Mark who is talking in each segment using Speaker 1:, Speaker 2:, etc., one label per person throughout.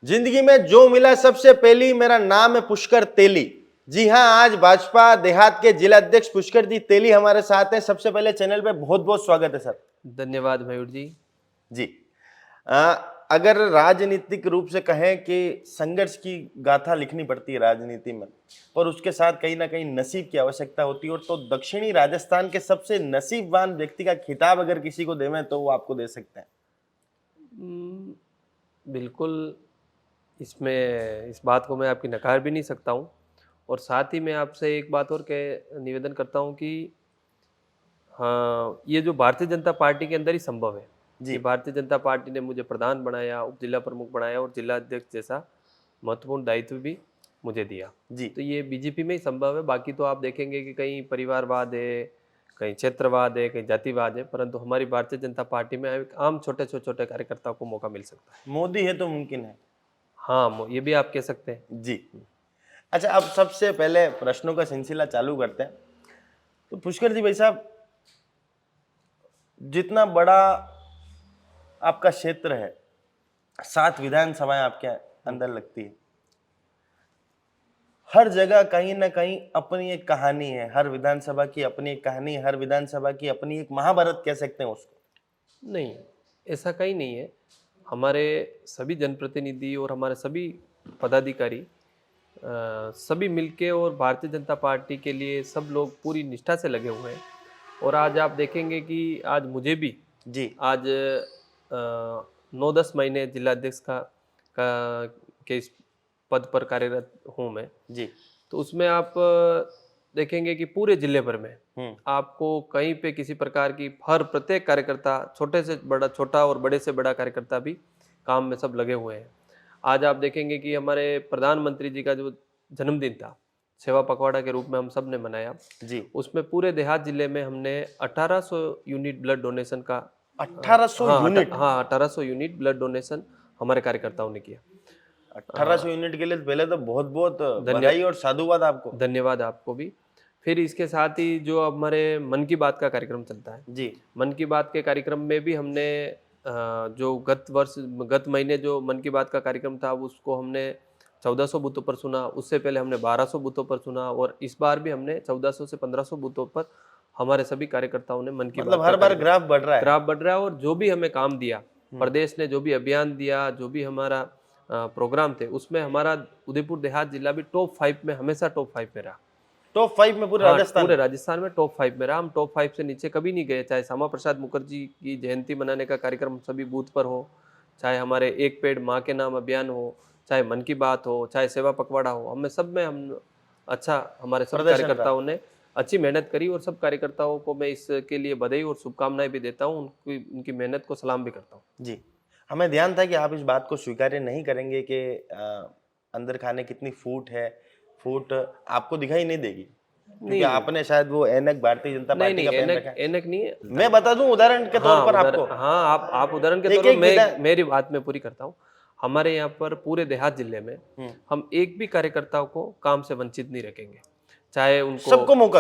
Speaker 1: जिंदगी में जो मिला सबसे पहली, मेरा नाम है पुष्कर तेली। जी हाँ, आज भाजपा देहात के जिला अध्यक्ष पुष्कर जी तेली हमारे साथ हैं। सबसे पहले चैनल पे बहुत बहुत स्वागत है सर।
Speaker 2: धन्यवाद मयूर जी।
Speaker 1: जी अगर राजनीतिक रूप से कहें कि संघर्ष की गाथा लिखनी पड़ती है राजनीति में, और उसके साथ कहीं ना कहीं नसीब की आवश्यकता होती है, और तो दक्षिणी राजस्थान के सबसे नसीबवान व्यक्ति का खिताब अगर किसी को देवें तो वो आपको दे सकते हैं।
Speaker 2: बिल्कुल, इसमें इस बात को मैं आपकी नकार भी नहीं सकता हूँ। और साथ ही मैं आपसे एक बात और के निवेदन करता हूँ कि हाँ, ये जो भारतीय जनता पार्टी के अंदर ही संभव है कि भारतीय जनता पार्टी ने मुझे प्रधान बनाया, उप जिला प्रमुख बनाया और जिला अध्यक्ष जैसा महत्वपूर्ण दायित्व भी मुझे दिया जी। तो ये बीजेपी में ही संभव है। बाकी तो आप देखेंगे कि कहीं परिवारवाद है, कहीं क्षेत्रवाद है, कहीं जातिवाद है, परंतु हमारी भारतीय जनता पार्टी में एक आम छोटे छोटे कार्यकर्ताओं को मौका मिल सकता है।
Speaker 1: मोदी है तो मुमकिन है।
Speaker 2: हाँ, ये भी आप कह सकते हैं
Speaker 1: जी। अच्छा, अब सबसे पहले प्रश्नों का सिलसिला चालू करते हैं। तो पुष्कर जी भाई साहब, जितना बड़ा आपका क्षेत्र है, 7 विधानसभाएं आपके अंदर लगती है, हर जगह कहीं ना कहीं अपनी एक कहानी है। हर विधानसभा की अपनी एक कहानी, हर विधानसभा की अपनी एक महाभारत कह सकते हैं उसको।
Speaker 2: नहीं, ऐसा कहीं नहीं है। हमारे सभी जनप्रतिनिधि और हमारे सभी पदाधिकारी सभी मिलके और भारतीय जनता पार्टी के लिए सब लोग पूरी निष्ठा से लगे हुए हैं। और आज आप देखेंगे कि आज मुझे भी जी आज 9-10 महीने जिलाध्यक्ष के इस पद पर कार्यरत हूँ मैं जी। तो उसमें आप देखेंगे कि पूरे जिले भर में आपको कहीं पे किसी प्रकार की हर प्रत्येक कार्यकर्ता, छोटे से बड़ा छोटा और बड़े से बड़ा कार्यकर्ता भी काम में सब लगे हुए हैं। आज आप देखेंगे कि हमारे प्रधानमंत्री जी का जो जन्मदिन था, सेवा पखवाड़ा के रूप में हम सब ने मनाया जी। उसमें पूरे देहात जिले में हमने 1800 यूनिट ब्लड डोनेशन का
Speaker 1: 1800 यूनिट?
Speaker 2: हाँ, 1800 यूनिट ब्लड डोनेशन हमारे कार्यकर्ताओं ने किया।
Speaker 1: 1800 यूनिट के लिए पहले तो बहुत बहुत बधाई और साधुवाद आपको।
Speaker 2: धन्यवाद आपको भी। फिर इसके साथ ही जो हमारे मन की बात का कार्यक्रम चलता है जी, मन की बात के कार्यक्रम में भी हमने जो गत महीने जो मन की बात का कार्यक्रम था उसको हमने 1400 बूथों पर सुना। उससे पहले हमने 1200 बूथों पर सुना, और इस बार भी हमने 1400 से 1500 बूथों पर हमारे सभी कार्यकर्ताओं ने मन की बात
Speaker 1: हर बार ग्राफ बढ़ रहा है।
Speaker 2: और जो भी हमें काम दिया, प्रदेश ने जो भी अभियान दिया, जो भी हमारा प्रोग्राम थे, उसमें हमारा उदयपुर देहात जिला भी टॉप 5 में, हमेशा टॉप 5 में रहा।
Speaker 1: टॉप 5 में पूरे
Speaker 2: राजस्थान में टॉप 5 में रहा। हम टॉप 5 से नीचे कभी नहीं गए। चाहे श्यामा प्रसाद मुखर्जी की जयंती मनाने का कार्यक्रम सभी बूथ पर हो, चाहे हमारे एक पेड़ माँ के नाम अभियान हो, चाहे मन की बात हो, चाहे सेवा पखवाड़ा हो, हमें सब में हम अच्छा, हमारे सब कार्यकर्ताओं ने अच्छी मेहनत करी। और सब कार्यकर्ताओं को मैं इसके लिए बधाई और शुभकामनाएं भी देता हूँ, उनकी मेहनत को सलाम भी करता हूँ
Speaker 1: जी। हमें ध्यान था कि आप इस बात को स्वीकार नहीं करेंगे कि अंदर खाने कितनी फूट है। फूट आपको दिखाई नहीं देगी, क्योंकि आपने शायद वो ऐनक भारतीय जनता पार्टी का पहन रखा है।
Speaker 2: ऐनक नहीं है,
Speaker 1: मैं बता दूं उदाहरण के तौर पर आपको।
Speaker 2: हाँ, आप उदाहरण के तौर पर, मेरी बात मैं पूरी करता हूँ। हमारे यहाँ पर पूरे देहात जिले में हम एक भी कार्यकर्ताओं को काम से वंचित नहीं रखेंगे, चाहे उनको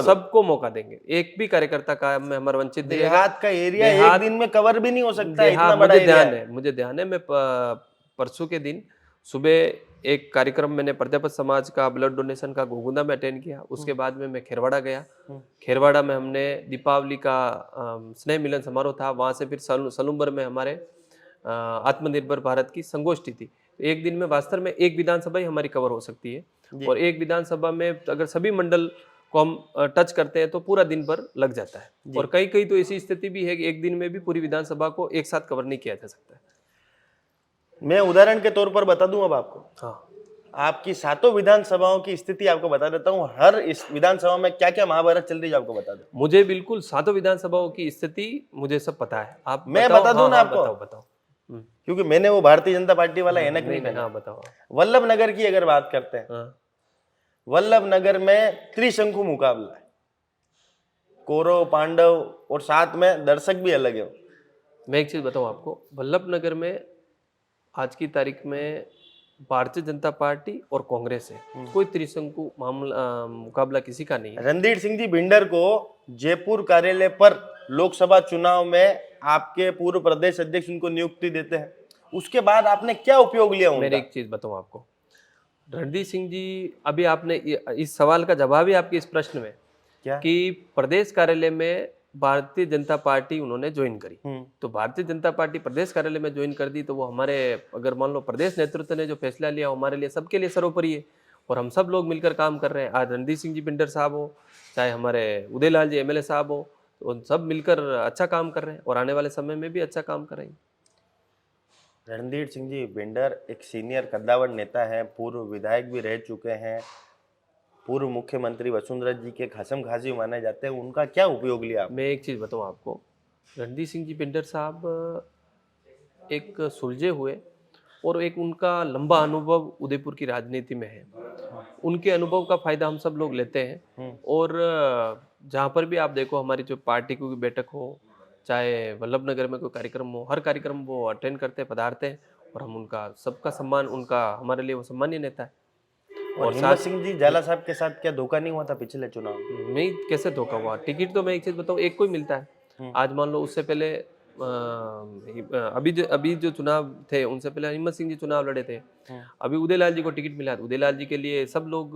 Speaker 2: सबको मौका देंगे। एक भी कार्यकर्ता काम में हमारा वंचित नहीं।
Speaker 1: देहात का एरिया एक दिन में कवर भी नहीं हो सकता, इतना बड़ा
Speaker 2: मुझे ध्यान है। मैं परसों के दिन सुबह एक कार्यक्रम मैंने प्रजापत समाज का ब्लड डोनेशन का घोगुंदा में अटेंड किया। उसके बाद में मैं खेरवाड़ा गया। खेरवाड़ा में हमने दीपावली का स्नेह मिलन समारोह था। वहां से फिर सलूम्बर में हमारे आत्मनिर्भर भारत की संगोष्ठी थी। एक दिन में वास्तव में एक विधानसभा ही हमारी कवर हो सकती है, और एक विधानसभा में अगर सभी मंडल को हम टच करते हैं तो पूरा दिन भर लग जाता है। और कई तो ऐसी स्थिति भी है कि एक दिन में भी पूरी विधानसभा को एक साथ कवर नहीं किया जा सकता है।
Speaker 1: मैं उदाहरण के तौर पर बता दूं अब आपको।
Speaker 2: हाँ,
Speaker 1: आपकी 7 विधानसभाओं की स्थिति आपको बता देता हूं। हर इस विधानसभा में क्या क्या महाभारत चल रही है आपको बता दूं।
Speaker 2: मुझे बिल्कुल 7 विधानसभाओं की स्थिति मुझे सब पता है। आप
Speaker 1: मैं बता दूं ना आपको?
Speaker 2: बताओ।
Speaker 1: क्योंकि मैंने वो भारतीय जनता पार्टी वाला ऐनक नहीं पहना।
Speaker 2: बताओ।
Speaker 1: वल्लभ नगर की अगर बात करते हैं, वल्लभ नगर में त्रिशंकु मुकाबला है। कौरव, पांडव और साथ में दर्शक भी अलग है।
Speaker 2: मैं एक चीज बताऊं आपको, वल्लभ नगर में आज की तारीख में भारतीय जनता पार्टी और कांग्रेस है। कोई त्रिशंकु मुकाबला किसी का नहीं है।
Speaker 1: रणधीर सिंह जी भिंडर को जयपुर कार्यालय पर लोकसभा चुनाव में आपके पूर्व प्रदेश अध्यक्ष उनको नियुक्ति देते हैं। उसके बाद आपने क्या उपयोग लिया
Speaker 2: मेरे
Speaker 1: उनका?
Speaker 2: एक चीज बताऊं आपको, रणदीप सिंह जी, अभी आपने इस सवाल का जवाब ही आपके इस प्रश्न में
Speaker 1: क्या?
Speaker 2: कि प्रदेश कार्यालय में भारतीय जनता पार्टी उन्होंने ज्वाइन करी। तो भारतीय जनता पार्टी प्रदेश कार्यालय में ज्वाइन कर दी, तो वो हमारे, अगर मान लो प्रदेश नेतृत्व ने जो फैसला लिया हमारे लिए, सबके लिए सर्वोपरि है, और हम सब लोग मिलकर काम कर रहे हैं। आज रणदीप सिंह जी पिंडर साहब हो, चाहे हमारे उदयलाल जी एमएलए साहब हो, तो उन सब मिलकर अच्छा काम कर रहे हैं और आने वाले समय में भी अच्छा काम करेंगे।
Speaker 1: रणधीर सिंह जी भिंडर एक सीनियर कद्दावर नेता हैं, पूर्व विधायक भी रह चुके हैं, पूर्व मुख्यमंत्री वसुंधरा जी के खसम खासी माने जाते हैं, उनका क्या उपयोग लिया आपने?
Speaker 2: मैं एक चीज़ बताऊं आपको, रणदीप सिंह जी पिंडर साहब एक सुलझे हुए और एक उनका लंबा अनुभव उदयपुर की राजनीति में है। उनके अनुभव का फायदा हम सब लोग लेते हैं, और जहाँ पर भी आप देखो हमारी जो पार्टी की बैठक हो, चाहे वल्लभ नगर में कोई कार्यक्रम हो, हर कार्यक्रम वो अटेंड करते हैं, पधारते हैं, और हम उनका सबका सम्मान, उनका हमारे लिए वो सम्मानीय नेता है।
Speaker 1: और
Speaker 2: और
Speaker 1: हिम्मत
Speaker 2: साथ
Speaker 1: सिंह जी झाला साहब के साथ क्या धोखा नहीं हुआ था पिछले चुनाव में?
Speaker 2: नहीं, कैसे धोखा हुआ? टिकट तो मैं एक चीज बताऊँ, एक को ही मिलता है। आज मान लो उससे पहले अभी जो चुनाव थे उनसे पहले हिम्मत सिंह जी चुनाव लड़े थे। अभी उदयलाल जी को टिकट मिला, तो उदयलाल जी के लिए सब लोग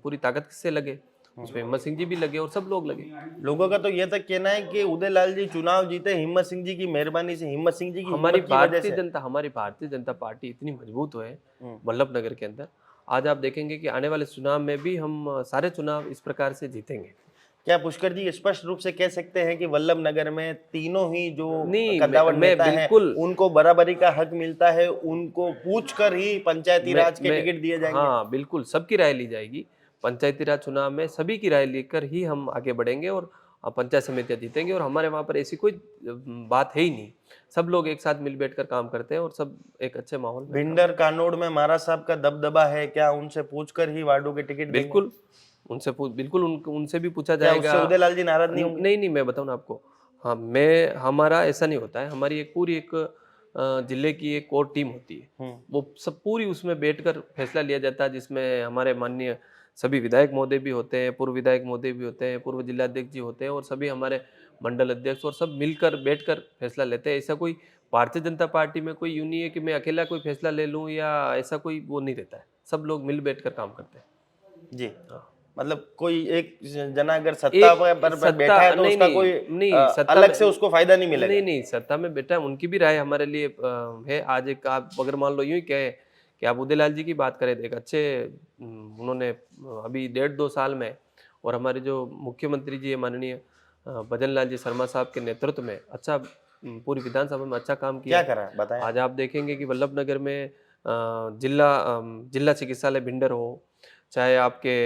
Speaker 2: पूरी ताकत से लगे, उसमें हिम्मत सिंह जी भी लगे और सब लोग लगे।
Speaker 1: लोगों का तो यह तक कहना है कि उदयलाल जी चुनाव जीते हिम्मत सिंह जी की मेहरबानी से, हिम्मत सिंह जी की हिम्मत की वजह से।
Speaker 2: हमारी भारतीय जनता पार्टी इतनी मजबूत है वल्लभ नगर के अंदर, आज आप देखेंगे कि आने वाले चुनाव में भी हम सारे चुनाव इस प्रकार से जीतेंगे।
Speaker 1: क्या पुष्कर जी स्पष्ट रूप से कह सकते हैं कि वल्लभ नगर में तीनों ही जो
Speaker 2: नहीं,
Speaker 1: कद्दावर
Speaker 2: मैं
Speaker 1: नेता हैं
Speaker 2: बिल्कुल,
Speaker 1: उनको बराबरी का हक मिलता है, उनको पूछकर ही पंचायती राज के
Speaker 2: मैं
Speaker 1: टिकट दिए जाएंगे?
Speaker 2: हाँ बिल्कुल, सबकी राय ली जाएगी। पंचायती राज चुनाव में सभी की राय लेकर ही हम आगे बढ़ेंगे और पंचायत समितियां जीतेंगे, और हमारे वहाँ पर ऐसी कोई बात है ही नहीं। सब लोग एक साथ मिल बैठकर काम करते हैं और सब एक अच्छे माहौल में।
Speaker 1: भिंडर कानोड़ में महाराज साहब का दबदबा है, क्या उनसे पूछकर ही वार्डों के टिकट देंगे?
Speaker 2: बिल्कुल, बिल्कुल उनसे भी पूछा
Speaker 1: क्या
Speaker 2: जाएगा।
Speaker 1: उससे उदयलाल जी नाराज नहीं होंगे?
Speaker 2: नहीं, मैं बताऊँ ना आपको, हाँ, हमारा ऐसा नहीं होता है। हमारी एक पूरी एक जिले की एक कोर टीम होती है, वो सब पूरी उसमें बैठकर फैसला लिया जाता है, जिसमें हमारे माननीय सभी विधायक महोदय भी होते हैं, पूर्व विधायक महोदय भी होते हैं, पूर्व जिलाध्यक्ष जी होते हैं, और सभी हमारे मंडल अध्यक्ष, और सब मिलकर बैठकर फैसला लेते हैं। ऐसा कोई भारतीय जनता पार्टी में कोई यूं नहीं है कि मैं अकेला कोई फैसला ले लूं, या ऐसा कोई वो नहीं रहता है। सब लोग मिल बैठकर काम करते हैं।
Speaker 1: जी,
Speaker 2: हाँ।
Speaker 1: मतलब कोई एक जना अगर सत्ता पर बैठा है तो
Speaker 2: नहीं,
Speaker 1: उसका
Speaker 2: नहीं,
Speaker 1: कोई
Speaker 2: नहीं, सत्ता
Speaker 1: अलग
Speaker 2: में
Speaker 1: से उसको फायदा नहीं मिलेगा?
Speaker 2: नहीं, सत्ता में बेटा उनकी भी राय हमारे लिए है। आज एक आप अगर मान लो यूं ही कहे कि आप उदयलाल जी की बात करें, तो एक अच्छे उन्होंने अभी 1.5-2 साल में, और हमारे जो मुख्यमंत्री जी है माननीय भजन लाल जी शर्मा साहब के नेतृत्व में अच्छा पूरी विधानसभा में अच्छा काम किया।
Speaker 1: क्या करा बताएं?
Speaker 2: आज आप देखेंगे कि वल्लभ नगर में जिला चिकित्सालय भिंडर हो, चाहे आपके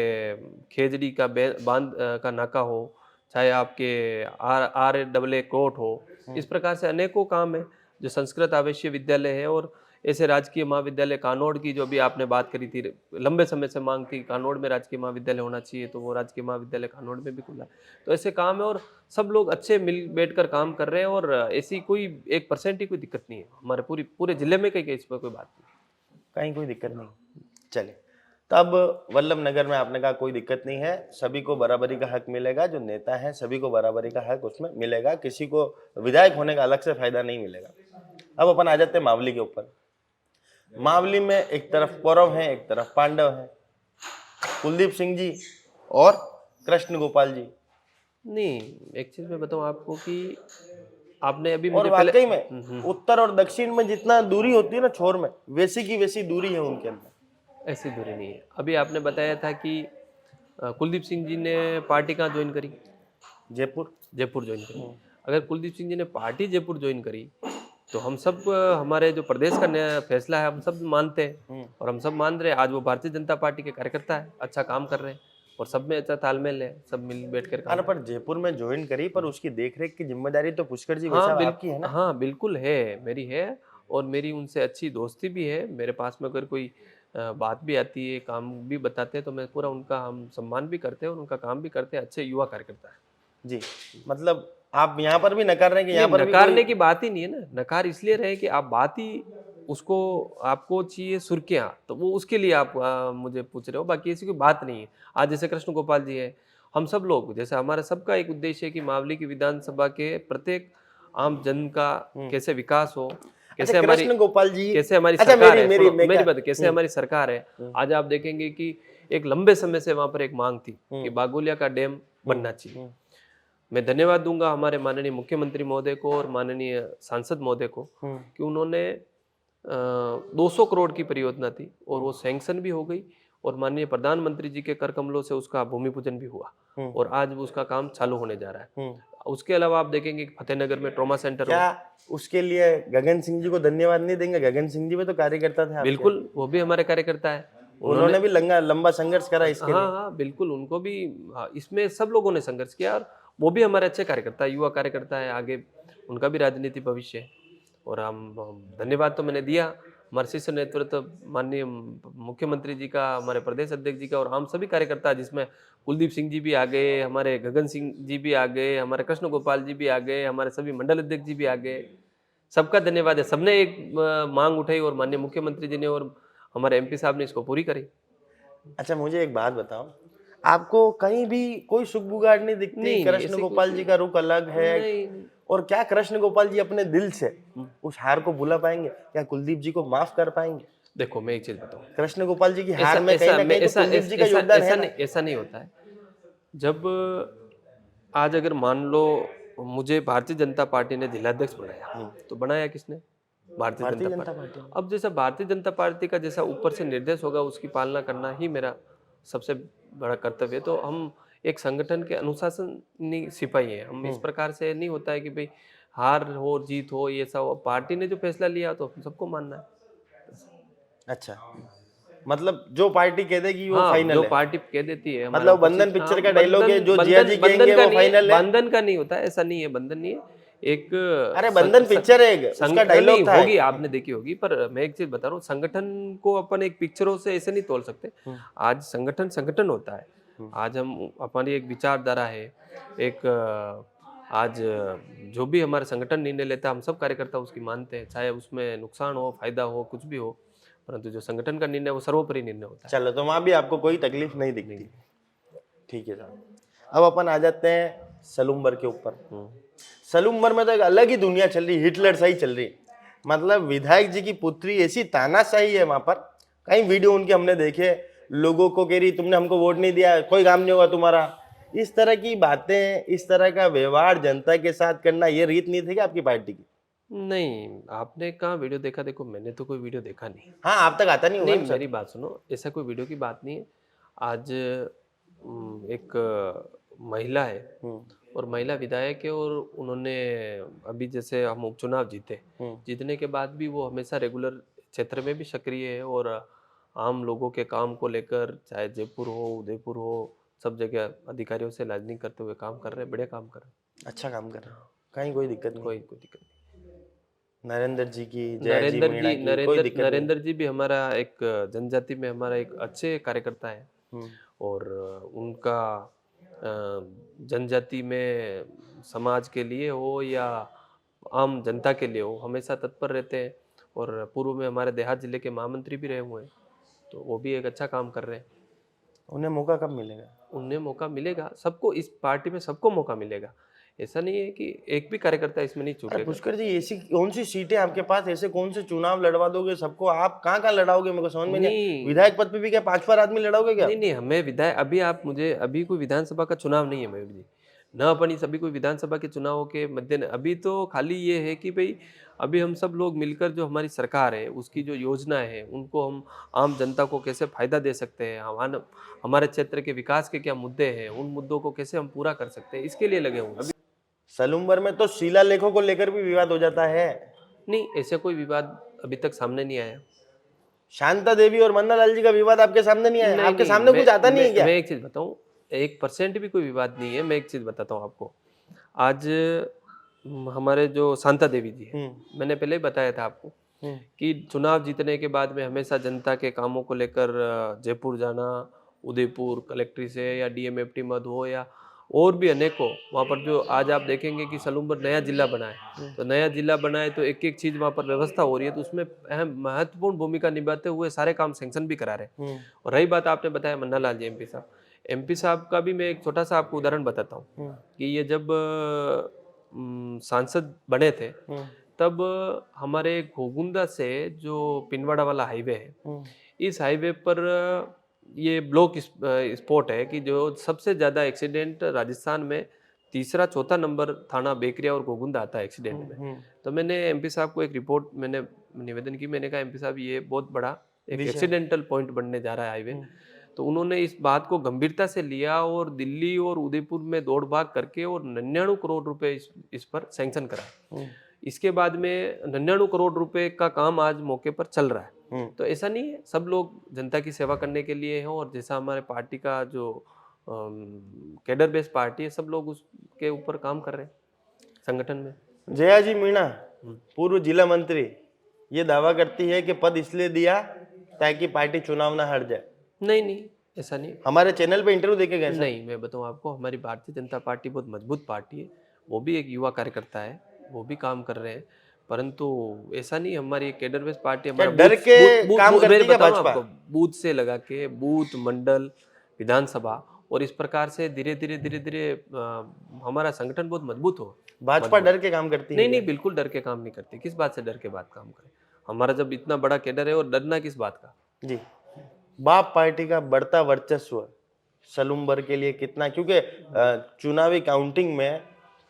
Speaker 2: खेजड़ी का बांध का नाका हो, चाहे आपके RAA कोर्ट हो, इस प्रकार से अनेकों काम है। जो संस्कृत आवासीय विद्यालय है, और ऐसे राजकीय महाविद्यालय कानोड़ की जो भी आपने बात करी थी, लंबे समय से मांग थी कानोड़ में राजकीय महाविद्यालय होना चाहिए, तो वो राजकीय महाविद्यालय कानोड़ में भी खुला है। तो ऐसे काम है, और सब लोग अच्छे मिल बैठकर काम कर रहे हैं, और ऐसी कोई 1% ही कोई दिक्कत नहीं है हमारे पूरे जिले में। कहीं इस पर कोई बात नहीं,
Speaker 1: कहीं कोई दिक्कत नहीं। चले, तब वल्लभ नगर में आपने कहा कोई दिक्कत नहीं है, सभी को बराबरी का हक मिलेगा, जो नेता है सभी को बराबरी का हक उसमें मिलेगा, किसी को विधायक होने का अलग से फायदा नहीं मिलेगा। अब अपन आ जाते हैं मावली के ऊपर। मावली में एक तरफ कौरव है, एक तरफ पांडव है, कुलदीप सिंह जी और कृष्ण गोपाल जी।
Speaker 2: नहीं, एक चीज मैं बताऊं आपको कि आपने अभी
Speaker 1: और
Speaker 2: मुझे
Speaker 1: वाकई में उत्तर और दक्षिण में जितना दूरी होती है ना छोर में, वैसी की वैसी दूरी है उनके अंदर।
Speaker 2: ऐसी दूरी नहीं है। अभी आपने बताया था कि कुलदीप सिंह जी ने पार्टी कहाँ ज्वाइन करी?
Speaker 1: जयपुर
Speaker 2: ज्वाइन करी। अगर कुलदीप सिंह जी ने पार्टी जयपुर ज्वाइन करी, तो हम सब हमारे जो प्रदेश का फैसला है हम सब मानते हैं, और हम सब मान रहे हैं। आज वो भारतीय जनता पार्टी के कार्यकर्ता है, अच्छा काम कर रहे हैं, और सब में अच्छा तालमेल है, सब मिल बैठकर काम।
Speaker 1: अरे पर जयपुर में ज्वाइन करी, पर उसकी देखरेख की जिम्मेदारी तो पुष्कर जी वैसा आपकी है ना?
Speaker 2: हाँ बिल्कुल है, मेरी है, और मेरी उनसे अच्छी दोस्ती भी है। मेरे पास में अगर कोई बात भी आती है, काम भी बताते हैं, तो मैं पूरा उनका हम सम्मान भी करते हैं और उनका काम भी करते हैं। अच्छे युवा कार्यकर्ता है
Speaker 1: जी। मतलब आप यहाँ पर भी नकार रहे हैं कि यहाँ पर भी
Speaker 2: नकारने की बात ही नहीं है ना। नकार इसलिए रहे कि आप बात ही उसको आपको चाहिए सुर्खियां, तो वो उसके लिए आप मुझे पूछ रहे हो, बाकी ऐसी कोई बात नहीं है। आज जैसे कृष्ण गोपाल जी है, हम सब लोग जैसे हमारा सबका एक उद्देश्य है कि मावली की विधानसभा के प्रत्येक आम जन का कैसे विकास हो। कैसे हमारी
Speaker 1: कृष्ण गोपाल जी,
Speaker 2: कैसे हमारी
Speaker 1: अच्छा
Speaker 2: सरकार है,
Speaker 1: मेरी
Speaker 2: सुनो, मेरी बात, कैसे हमारी सरकार है। आज आप देखेंगे कि एक लंबे समय से वहां पर एक मांग थी कि बागुलिया का डैम बनना चाहिए। मैं धन्यवाद दूंगा हमारे माननीय मुख्यमंत्री महोदय को और माननीय सांसद महोदय को कि उन्होंने 200 करोड़ की परियोजना थी और वो सैंक्शन भी हो गई और माननीय प्रधानमंत्री जी के कर कमलों से उसका भूमि पूजन भी हुआ और आज उसका काम चालू होने जा रहा है। उसके अलावा आप देखेंगे कि फतेहनगर में ट्रॉमा सेंटर
Speaker 1: क्या उसके लिए गगन सिंह जी को धन्यवाद नहीं देंगे? गगन सिंह जी भी तो कार्यकर्ता थे आपके।
Speaker 2: बिल्कुल, वो भी हमारे कार्यकर्ता है।
Speaker 1: उन्होंने भी लंबा संघर्ष करा इसके लिए।
Speaker 2: हाँ, बिल्कुल, उनको भी, हाँ, इसमें सब लोगों ने संघर्ष किया और वो भी हमारे अच्छे कार्यकर्ता, युवा कार्यकर्ता है, आगे उनका भी राजनीति भविष्य है। और हम धन्यवाद तो मैंने दिया हमारे शीर्ष नेतृत्व माननीय मुख्यमंत्री जी का, हमारे प्रदेश अध्यक्ष जी का और हम सभी कार्यकर्ता, जिसमें कुलदीप सिंह जी भी आ गए, हमारे गगन सिंह जी भी आ गए, हमारे कृष्ण गोपाल जी भी आ गए, हमारे सभी मंडल अध्यक्ष जी भी आ गए। सबका धन्यवाद है। सबने एक मांग उठाई और माननीय मुख्यमंत्री जी ने और हमारे एमपी साहब ने इसको पूरी करी।
Speaker 1: अच्छा मुझे एक बात बताओ, आपको कहीं भी कोई सुख बुगाड़ नहीं दिखती?
Speaker 2: नहीं,
Speaker 1: कृष्ण गोपाल जी का रुख अलग है।
Speaker 2: नहीं।
Speaker 1: और क्या कृष्ण गोपाल जी अपने दिल से उस हार को भुला पाएंगे? क्या कुलदीप जी को माफ कर पाएंगे?
Speaker 2: देखो, मैं एक चीज बताऊं,
Speaker 1: कृष्ण गोपाल जी की हार में कहीं ना कहीं तो कुलदीप जी का योगदान है ना?
Speaker 2: ऐसा नहीं होता है। जब आज अगर मान लो मुझे भारतीय जनता पार्टी ने जिलाध्यक्ष बनाया, तो बनाया किसने? भारतीय जनता पार्टी। अब जैसा भारतीय जनता पार्टी का जैसा ऊपर से निर्देश होगा उसकी पालना करना ही मेरा सबसे बड़ा कर्तव्य है। तो हम एक संगठन के अनुशासनी सिपाही हैं। हम इस प्रकार से नहीं होता है कि भाई हार हो जीत हो ये सब, पार्टी ने जो फैसला लिया तो सबको मानना है।
Speaker 1: अच्छा, मतलब जो पार्टी कह देगी वो
Speaker 2: हाँ,
Speaker 1: फाइनल
Speaker 2: जो
Speaker 1: है।
Speaker 2: पार्टी कह देती है।
Speaker 1: मतलब बंधन पिक्चर का डायलॉग है, जो जिया जी कहेंगे वो फाइनल है।
Speaker 2: बंधन का नहीं होता है, ऐसा नहीं है, बंधन नहीं है। एक
Speaker 1: अरे बंधन पिक्चर है, उसका डायलॉग था।
Speaker 2: होगी, आपने देखी होगी, पर मैं एक चीज बता रहा हूँ, संगठन को अपन एक पिक्चरों से ऐसे नहीं तोल सकते। आज संगठन संगठन होता है। आज हम हमारी एक विचारधारा है, एक आज जो भी हमारा संगठन निर्णय लेता है हम सब कार्यकर्ता उसकी मानते हैं, चाहे उसमें नुकसान हो फायदा हो कुछ भी हो, परंतु जो संगठन का निर्णय वो सर्वोपरि निर्णय होता है।
Speaker 1: चलो, तो वहां भी आपको कोई तकलीफ नहीं दिखती। ठीक है साहब, अब अपन आ जाते हैं सलूम्बर के ऊपर। सलूम्बर में तो एक अलग ही दुनिया चल रही, हिटलर सही चल रही। मतलब विधायक जी की पुत्री ऐसी तानाशाही है वहां पर। कई वीडियो उनके हमने देखे, लोगों को कह रही तुमने हमको वोट नहीं दिया, कोई काम नहीं होगा तुम्हारा। इस तरह की बातें, इस तरह का व्यवहार जनता के साथ करना, ये रीत नहीं थी क्या आपकी पार्टी की?
Speaker 2: नहीं, आपने कहाँ वीडियो देखा? देखो, मैंने तो कोई वीडियो देखा नहीं।
Speaker 1: हाँ, आप तक आता नहीं होगा
Speaker 2: नहीं,
Speaker 1: ना सर।
Speaker 2: मेरी बात सुनो, ऐसा कोई वीडियो की बात नहीं है। आज एक महिला है और महिला विधायक है और उन्होंने अभी जैसे हम उपचुनाव जीते, जीतने के बाद भी वो हमेशा रेगुलर क्षेत्र में भी सक्रिय है और आम लोगों के काम को लेकर, चाहे जयपुर हो उदयपुर हो, सब जगह अधिकारियों से लाइजनिंग करते हुए काम कर रहे हैं, बढ़िया काम कर रहे हैं।
Speaker 1: अच्छा काम कर रहे हैं, कहीं कोई दिक्कत नहीं?
Speaker 2: कोई दिक्कत नहीं।
Speaker 1: नरेंद्र जी की, जया जी मीणा की कोई दिक्कत नहीं?
Speaker 2: नरेंद्र जी भी हमारा एक जनजाति में हमारा एक अच्छे कार्यकर्ता है और उनका जनजाति में समाज के लिए हो या आम जनता के लिए हो हमेशा तत्पर रहते हैं और पूर्व में हमारे देहात जिले के महामंत्री भी रहे हुए हैं, तो वो भी एक अच्छा काम कर रहे हैं।
Speaker 1: उन्हें मौका कब मिलेगा?
Speaker 2: उन्हें मौका मिलेगा, सबको इस पार्टी में सबको मौका मिलेगा। ऐसा नहीं है कि एक भी कार्यकर्ता इसमें नहीं चूकेगा।
Speaker 1: पुष्कर जी, ऐसी कौन सी सीटें आपके पास, ऐसे कौन से चुनाव लड़वा दोगे सबको? आप कहाँ लड़ाओगे, मेरे को समझ में नहीं। विधायक पद पे भी क्या 5 बार आदमी लड़ाओगे क्या?
Speaker 2: नहीं, हमें विधायक, अभी आप मुझे, अभी कोई विधानसभा का चुनाव नहीं है मयूर जी, न अपनी सभी कोई विधानसभा के चुनावों के मध्य, अभी तो खाली ये है कि भाई अभी हम सब लोग मिलकर जो हमारी सरकार है उसकी जो योजना है उनको हम आम जनता को कैसे फायदा दे सकते हैं, हमारे क्षेत्र के विकास के क्या मुद्दे हैं, उन मुद्दों को कैसे हम पूरा कर सकते हैं, इसके लिए लगे हुए।
Speaker 1: सलूम्बर में तो शिलालेखों को लेकर भी विवाद हो जाता है।
Speaker 2: नहीं, ऐसे कोई विवाद अभी तक सामने नहीं आया।
Speaker 1: शांता देवी और मन्ना लाल जी का विवाद आपके सामने नहीं आया? आपके सामने कुछ आता नहीं है क्या?
Speaker 2: मैं एक चीज बताऊं, 1% भी कोई विवाद नहीं है। मैं एक चीज बताता हूँ आपको। आज हमारे जो शांता देवी जी है, मैंने पहले ही बताया था आपको कि चुनाव जीतने के बाद में हमेशा जनता के कामों को लेकर जयपुर जाना, उदयपुर कलेक्ट्री से या डीएमएफटी मद हो या और भी अनेकों, वहाँ पर जो आज आप देखेंगे कि सलूम्बर नया जिला बना है, तो नया जिला बना है तो एक एक चीज वहाँ पर व्यवस्था हो रही है, तो उसमें अहम महत्वपूर्ण भूमिका निभाते हुए सारे काम सैंक्शन भी करा रहे हैं। और रही बात आपने बताया मन्ना लाल जी एमपी साहब का भी मैं एक छोटा सा आपको उदाहरण बताता हूँ कि ये जब सांसद बने थे तब हमारे घोगुंदा से जो पिनवाड़ा वाला हाईवे है, इस हाईवे पर ये ब्लॉक स्पॉट है कि जो सबसे ज़्यादा एक्सीडेंट राजस्थान में तीसरा चौथा नंबर थाना बेकरिया और घोगुंदा आता है एक्सीडेंट में। तो मैंने एमपी साहब को एक रिपोर्ट मैंने निवेदन की, मैंने कहा एमपी साहब ये बहुत बड़ा एक एक्सीडेंटल पॉइंट बनने जा रहा है हाईवे। तो उन्होंने इस बात को गंभीरता से लिया और दिल्ली और उदयपुर में दौड़ भाग करके और 99 करोड़ रुपए इस पर सैंक्शन करा। इसके बाद में 99 करोड़ रुपए का काम आज मौके पर चल रहा है। तो ऐसा नहीं है, सब लोग जनता की सेवा करने के लिए हैं और जैसा हमारे पार्टी का जो कैडर बेस्ड पार्टी है, सब लोग उसके ऊपर काम कर रहे हैं संगठन में।
Speaker 1: जया जी मीणा, पूर्व जिला मंत्री, ये दावा करती है कि पद इसलिए दिया ताकि पार्टी चुनाव ना हार जाए।
Speaker 2: नहीं, ऐसा नहीं।
Speaker 1: हमारे चैनल पे इंटरव्यू देखे गए?
Speaker 2: नहीं, मैं बताऊं आपको, हमारी भारतीय जनता पार्टी बहुत मजबूत पार्टी है। वो भी एक युवा कार्यकर्ता है, वो भी काम कर रहे हैं, परंतु ऐसा नहीं हमारी एक कैडर बेस्ड पार्टी हमारा
Speaker 1: डर के काम करती है भाजपा?
Speaker 2: बूथ से लगा के बूथ, मंडल, विधानसभा और इस प्रकार से धीरे धीरे हमारा संगठन बहुत मजबूत हो।
Speaker 1: भाजपा डर के काम करती है?
Speaker 2: नहीं, बिल्कुल डर के काम नहीं करती। किस बात से डर के बात काम करे? हमारा जब इतना बड़ा कैडर है और डरना किस बात का?
Speaker 1: जी, बाप पार्टी का बढ़ता वर्चस्व सलूम्बर के लिए कितना, क्योंकि चुनावी काउंटिंग में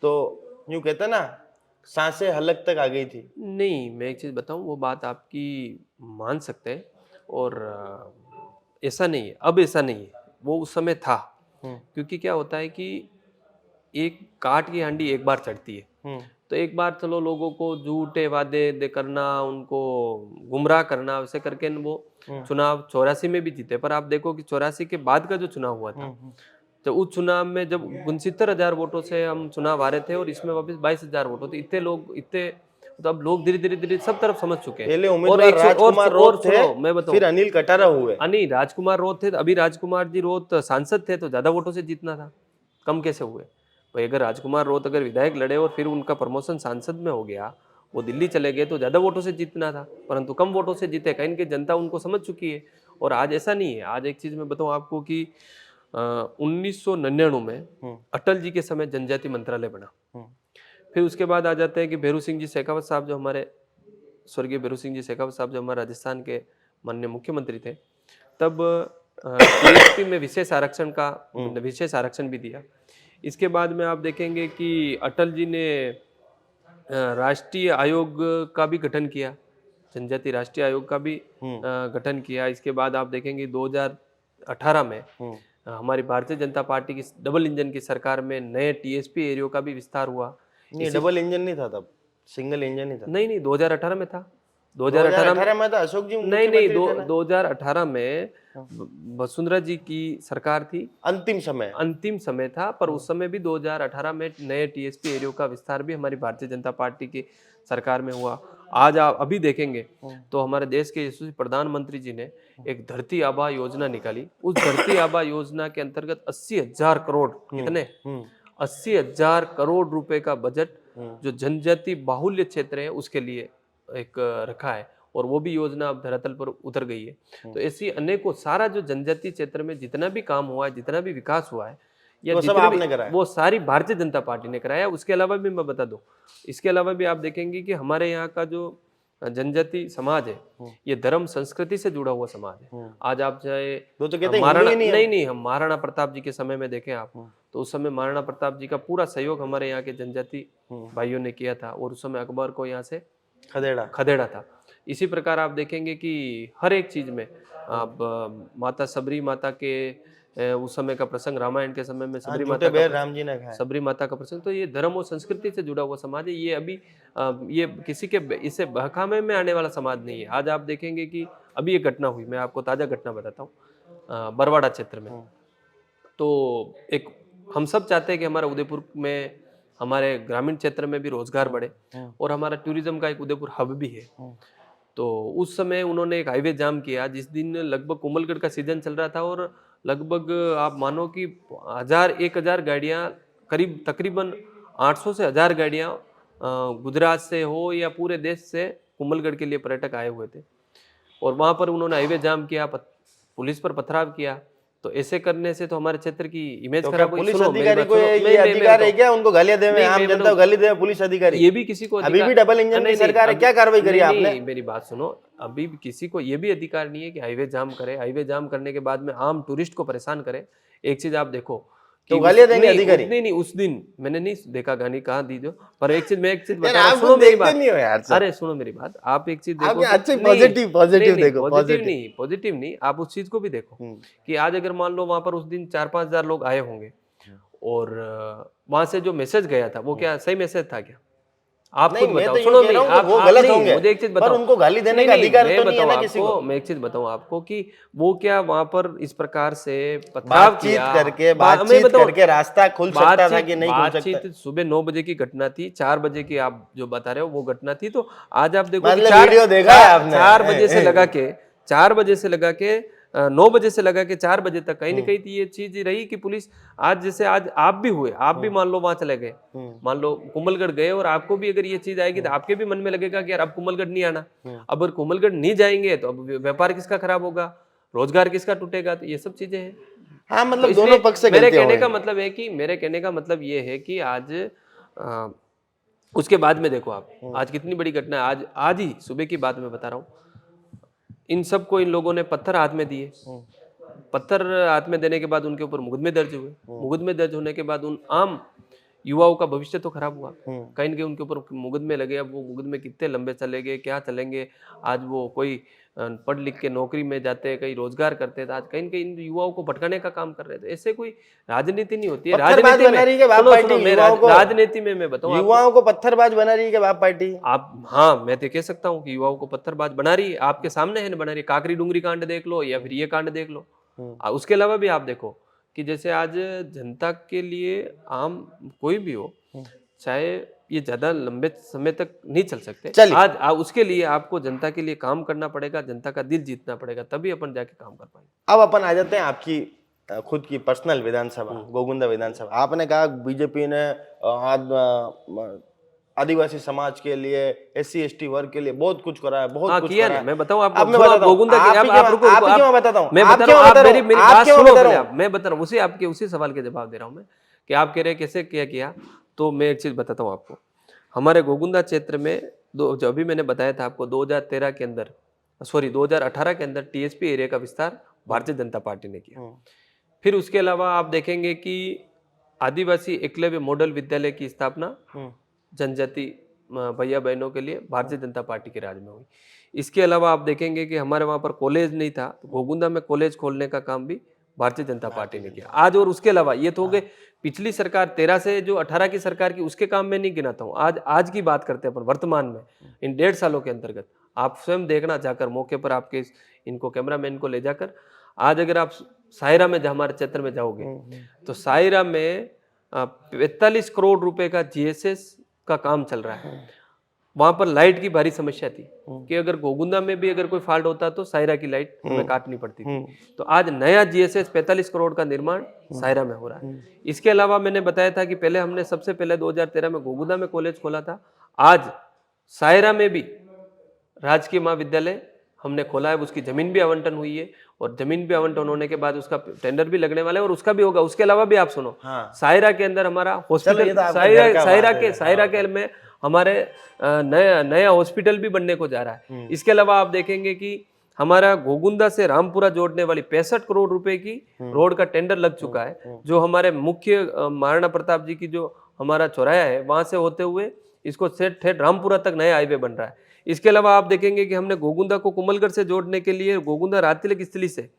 Speaker 1: तो यूं कहते ना सांसें हलक तक आ गई थी।
Speaker 2: नहीं, मैं एक चीज बताऊं, वो बात आपकी मान सकते हैं और ऐसा नहीं है, अब ऐसा नहीं है, वो उस समय था। क्योंकि क्या होता है कि एक काट की हांडी एक बार चढ़ती है, तो एक बार चलो लोगों को झूठे वादे दे करना, उनको गुमराह करना, वैसे करके वो चुनाव 84 में भी जीते। पर आप देखो कि 84 के बाद का जो चुनाव हुआ था, तो उस चुनाव में जब 69,000 वोटों से हम चुनाव हारे थे और इसमें वापस 22,000 वोट होते, इतने तो अब लोग धीरे धीरे सब तरफ समझ चुके हैं।
Speaker 1: पहले उम्मीदवार राजकुमार रोत थे,
Speaker 2: मैं बताऊं,
Speaker 1: फिर अनिल कटारा हुए।
Speaker 2: नहीं, राजकुमार रोत थे, अभी राजकुमार जी रोत सांसद थे तो ज्यादा वोटों से जीतना था, कम कैसे हुए भाई? अगर राजकुमार रोत अगर विधायक लड़े और फिर उनका प्रमोशन सांसद में हो गया, वो दिल्ली चले गए तो ज्यादा वोटों से जीतना था, परंतु कम वोटों से जीते। कहीं कि जनता उनको समझ चुकी है। और आज ऐसा नहीं है। आज एक चीज मैं बताऊं आपको कि 1999 में अटल जी के समय जनजाति मंत्रालय बना। फिर उसके बाद आ जाते हैं कि भैरू सिंह जी शेखावत साहब, जो हमारे स्वर्गीय भैरू सिंह जी शेखावत साहब, जो हमारे राजस्थान के माननीय मुख्यमंत्री थे, तब टीएसपी में विशेष आरक्षण भी दिया। इसके बाद में आप देखेंगे कि अटल जी ने राष्ट्रीय आयोग का भी गठन किया, जनजाति राष्ट्रीय आयोग का भी गठन किया। इसके बाद आप देखेंगे 2018 में हमारी भारतीय जनता पार्टी की डबल इंजन की सरकार में नए टीएसपी एरियो का भी विस्तार हुआ।
Speaker 1: नहीं, डबल इंजन नहीं था तब, सिंगल इंजन ही था।
Speaker 2: नहीं, 2018 में था। 2018 में
Speaker 1: था अशोक जी।
Speaker 2: नहीं, 2018 में वसुंधरा जी की सरकार थी। अंतिम समय था, पर उस समय भी 2018 में नए टीएसपी एरियो का विस्तार भी हमारी भारतीय जनता पार्टी की सरकार में हुआ। आज आप अभी देखेंगे तो हमारे देश के यशस्वी प्रधानमंत्री जी ने एक धरती आबा योजना निकाली। उस धरती आबा योजना के अंतर्गत 80,000 करोड़, कितने 80,000 करोड़ रुपए का बजट जो जनजाति बाहुल्य क्षेत्र है उसके लिए एक रखा है, और वो भी योजना अब धरातल पर उतर गई है। तो ऐसी अनेकों सारा जो जनजाति क्षेत्र में जितना भी काम हुआ है, जितना भी विकास हुआ है, या वो सारी भारतीय जनता पार्टी ने कराया। उसके अलावा भी मैं बता दूं, इसके अलावा भी आप देखेंगे कि हमारे यहाँ का जो जनजाति समाज है, ये धर्म संस्कृति से जुड़ा हुआ समाज है। आज आप चाहे हम महाराणा प्रताप जी के समय में देखें आप, तो उस समय महाराणा प्रताप जी का पूरा सहयोग हमारे यहाँ के जनजाति भाइयों ने किया था, और उस समय अकबर को यहाँ से खदेड़ा था। इसी प्रकार आप देखेंगे कि हर एक चीज में आप माता सबरी माता के उस समय का प्रसंग, रामायण के समय में सबरी माता का प्रसंग, तो ये धर्म और संस्कृति से जुड़ा हुआ समाज है। ये अभी ये किसी के इससे बहकावे में आने वाला समाज नहीं है। आज आप देखेंगे कि अभी एक घटना हुई, मैं आपको ताजा घटना बताता हूँ। बरवाड़ा क्षेत्र में तो एक हम सब चाहते हैं कि हमारा उदयपुर में, हमारे ग्रामीण क्षेत्र में भी रोजगार बढ़े, और हमारा टूरिज्म का एक उदयपुर हब भी है। तो उस समय उन्होंने एक हाईवे जाम किया, जिस दिन लगभग कोमलगढ़ का सीजन चल रहा था, और लगभग आप मानो कि 1,000 गाड़ियां, तकरीबन 800 से 1,000 गाड़ियां गुजरात से हो या पूरे देश से कोमलगढ़ के लिए पर्यटक आए हुए थे। और वहां पर उन्होंने हाईवे जाम किया, पुलिस पर पथराव किया, तो ऐसे करने से तो हमारे क्षेत्र की इमेज
Speaker 1: तो क्या
Speaker 2: खराब हुई।
Speaker 1: पुलिस
Speaker 2: सुनो, मेरी
Speaker 1: अधिकारी
Speaker 2: बात
Speaker 1: को
Speaker 2: सुनो,
Speaker 1: ये अधिकार है क्या उनको गालियां देवे,
Speaker 2: नहीं,
Speaker 1: आम
Speaker 2: मैं
Speaker 1: जनता को गाली देवे पुलिस अधिकारी?
Speaker 2: ये भी किसी को
Speaker 1: अभी भी
Speaker 2: अधिकार-
Speaker 1: डबल इंजन की
Speaker 2: नहीं,
Speaker 1: सरकार है,
Speaker 2: अभी-
Speaker 1: क्या कार्रवाई करी
Speaker 2: नहीं,
Speaker 1: आपने?
Speaker 2: नहीं, मेरी बात सुनो, अभी भी किसी को ये भी अधिकार नहीं है कि हाईवे जाम करे, हाईवे जाम करने के बाद में आम टूरिस्ट को परेशान करे। एक चीज आप देखो
Speaker 1: तो
Speaker 2: कि
Speaker 1: गालियां देंगे
Speaker 2: नहीं,
Speaker 1: अधिकारी?
Speaker 2: नहीं, उस दिन मैंने नहीं देखा गाली कहाँ दी जो, पर एक चीज
Speaker 1: यार
Speaker 2: बता रहा हूँ,
Speaker 1: आप
Speaker 2: सुनो
Speaker 1: कुछ
Speaker 2: मेरी
Speaker 1: देखते
Speaker 2: बात।
Speaker 1: नहीं हो यार सर।
Speaker 2: अरे सुनो मेरी बात, आप एक चीज देखो
Speaker 1: आपके
Speaker 2: कि-
Speaker 1: अच्छे
Speaker 2: नहीं,
Speaker 1: पॉजिटिव
Speaker 2: नहीं,
Speaker 1: देखो,
Speaker 2: पॉजिटिव
Speaker 1: पॉजिटिव।
Speaker 2: नहीं, पॉजिटिव नहीं, आप उस चीज को भी देखो
Speaker 1: हम्म।
Speaker 2: कि आज अगर मान लो वहां पर उस दिन 4-5 हजार लोग आए होंगे और वहां से जो मैसेज गया था वो क्या सही मैसेज था क्या? आप
Speaker 1: नहीं,
Speaker 2: खुद
Speaker 1: मैं
Speaker 2: बताओ।
Speaker 1: तो ये
Speaker 2: सुनो,
Speaker 1: कह रहा हूं कि
Speaker 2: आप
Speaker 1: वो गलत
Speaker 2: नहीं,
Speaker 1: होंगे,
Speaker 2: मुझे एक चीज
Speaker 1: पर
Speaker 2: बताओ।
Speaker 1: उनको गाली देने
Speaker 2: नहीं,
Speaker 1: का
Speaker 2: नहीं,
Speaker 1: अधिकार
Speaker 2: मैं
Speaker 1: तो नहीं है
Speaker 2: बताऊं
Speaker 1: ना किसी
Speaker 2: आपको,
Speaker 1: को।
Speaker 2: मैं एक चीज बताऊं आपको कि वो क्या वहां पर इस प्रकार से पथराव
Speaker 1: बातचीत
Speaker 2: किया,
Speaker 1: करके
Speaker 2: मैं
Speaker 1: बातचीत
Speaker 2: बताऊं,
Speaker 1: करके रास्ता खुल सकता था कि नहीं खुल सकता?
Speaker 2: बातचीत सुबह 9 बजे की घटना थी, 4 बजे की आप जो बता रहे हो वो घटना थी। तो आज आप देखो कि
Speaker 1: मतलब वीडियो देखा है आपने?
Speaker 2: 4 बजे से लगा के 4 बजे से लगा के 9 बजे से लगा के 4 बजे तक कहीं ना कहीं ये चीज रही कि पुलिस, आज जैसे आज आप भी हुए, आप भी मान लो वहां चले गए, मान लो कुंभलगढ़ गए, और आपको भी अगर ये चीज आएगी तो आपके भी मन में लगेगा कि यार अब कुंभलगढ़ नहीं आना। अब अगर कुंभलगढ़ नहीं जाएंगे तो अब व्यापार किसका खराब होगा, रोजगार किसका टूटेगा? तो ये सब चीजें हैं।
Speaker 1: हाँ, मतलब
Speaker 2: इसलिए
Speaker 1: दोनों पक्ष से
Speaker 2: मेरे
Speaker 1: गलतियां
Speaker 2: कहने
Speaker 1: हुई।
Speaker 2: का मतलब है कि मेरे कहने का मतलब ये है कि आज उसके बाद में देखो आप, आज कितनी बड़ी घटना है। आज ही सुबह की बात मैं बता रहा हूँ, इन सबको इन लोगों ने पत्थर हाथ में दिए, पत्थर हाथ में देने के बाद उनके ऊपर मुकदमे दर्ज हुए, मुकदमे दर्ज होने के बाद उन आम युवाओं का भविष्य तो खराब हुआ, कहीं ना कहीं उनके ऊपर मुकदमे लगे। अब वो मुकदमे कितने लंबे चलेंगे, क्या चलेंगे? आज वो कोई पढ़ लिख के नौकरी में जाते, कहीं रोजगार करते थे, आज कहीं ना कहीं इन युवाओं को भटकाने का काम कर रहे थे। ऐसे कोई राजनीति नहीं होती है।
Speaker 1: पत्थरबाज
Speaker 2: राजनीति
Speaker 1: बना रही है
Speaker 2: में
Speaker 1: बाप
Speaker 2: सुनो,
Speaker 1: पार्टी
Speaker 2: सुनो, मैं
Speaker 1: युवाओं को?
Speaker 2: राजनीति में मैं बताऊं आपको,
Speaker 1: युवाओं को पत्थरबाज बना रही है क्या बाप पार्टी?
Speaker 2: आप, हाँ, मैं तो कह सकता हूँ कि युवाओं को पत्थरबाज बना रही है, आपके सामने है ना बना रही है। काकरी डूंगरी कांड देख लो या फिर ये कांड देख लो। उसके अलावा भी आप देखो कि जैसे आज जनता के लिए आम कोई भी हो, चाहे ये ज्यादा लंबे समय तक नहीं चल सकते,
Speaker 1: चलिए।
Speaker 2: आज उसके लिए आपको जनता के लिए काम करना पड़ेगा, जनता का दिल जीतना पड़ेगा, तभी अपन जाके काम कर पाएंगे।
Speaker 1: अब अपन आ जाते हैं आपकी खुद की पर्सनल विधानसभा, गोगुंदा विधानसभा। आपने कहा बीजेपी ने आदिवासी समाज के लिए, SC ST वर्ग के लिए बहुत कुछ करा है, बहुत कुछ
Speaker 2: किया
Speaker 1: करा
Speaker 2: ना,
Speaker 1: है।
Speaker 2: मैं बताऊं आपको,
Speaker 1: अब मैं
Speaker 2: जो
Speaker 1: बताता हूं,
Speaker 2: गोगुंदा की,
Speaker 1: आप
Speaker 2: आप
Speaker 1: ही
Speaker 2: रुको,
Speaker 1: आप ही
Speaker 2: आप-
Speaker 1: क्यों बताता हूं?
Speaker 2: मैं
Speaker 1: आप
Speaker 2: बता
Speaker 1: क्यों
Speaker 2: रहा हूं,
Speaker 1: बता
Speaker 2: आप
Speaker 1: रहा हूं?
Speaker 2: मेरी
Speaker 1: आप
Speaker 2: बात
Speaker 1: क्यों
Speaker 2: सुनो
Speaker 1: बता रहा
Speaker 2: पहले
Speaker 1: हूं?
Speaker 2: आप, मैं बता रहा हूं, आपके उसी सवाल के जवाब दे रहा हूं मैं कि आप कह रहे हैं कैसे क्या किया। तो मैं एक चीज बताता हूं आपको, हमारे गोगुंदा क्षेत्र में जो अभी मैंने बताया था आपको, 2013 के अंदर, सॉरी 2018 के अंदर TSP एरिया का विस्तार भारतीय जनता पार्टी ने किया। फिर उसके अलावा आप देखेंगे कि आदिवासी एकलव्य मॉडल विद्यालय की स्थापना जनजाति भैया बहनों के लिए भारतीय जनता पार्टी के राज में हुई। इसके अलावा आप देखेंगे कि हमारे वहाँ पर कॉलेज नहीं था, तो गोगुंदा में कॉलेज खोलने का काम भी भारतीय जनता पार्टी ने किया आज। और उसके अलावा ये तो हो गए पिछली सरकार 13 से जो 18 की सरकार की, उसके काम में नहीं गिनाता हूँ। आज की बात करते हैं अपन वर्तमान में, इन 1.5 सालों के अंतर्गत आप स्वयं देखना जाकर मौके पर, आपके इनको कैमरामैन को ले जाकर, आज अगर आप सायरा में हमारे क्षेत्र में जाओगे तो सायरा में 45 करोड़ रुपए का GSS का काम चल रहा है। वहां पर लाइट की भारी समस्या थी कि अगर गोगुंदा में भी अगर कोई फॉल्ट होता तो सायरा की लाइट हमें काटनी पड़ती थी। तो आज नया GSS 45 करोड़ का निर्माण सायरा में हो रहा है। इसके अलावा मैंने बताया था कि पहले हमने सबसे पहले 2013 में गोगुंदा में कॉलेज खोला था। आज सायरा में भी राजकीय महाविद्यालय हमने खोला है, उसकी जमीन भी आवंटन हुई है, और जमीन भी आवंटन होने के बाद उसका टेंडर भी लगने वाला है और उसका भी होगा। उसके अलावा भी आप सुनो, सायरा के अंदर हमारा हॉस्पिटल, सायरा के में हमारे नया हॉस्पिटल भी बनने को जा रहा है। इसके अलावा आप देखेंगे कि हमारा गोगुंदा से रामपुरा जोड़ने वाली 65 करोड़ रुपए की रोड का टेंडर लग चुका है, जो हमारे मुख्य महाराणा प्रताप जी की जो हमारा चौराया है वहां से होते हुए इसको ठेठ रामपुरा तक नया हाईवे बन रहा है। इसके अलावा आप देखेंगे कि हमने गोगुंदा को कुंभलगढ़ से जोड़ने के लिए गोगुंदा रातिलक स्थली से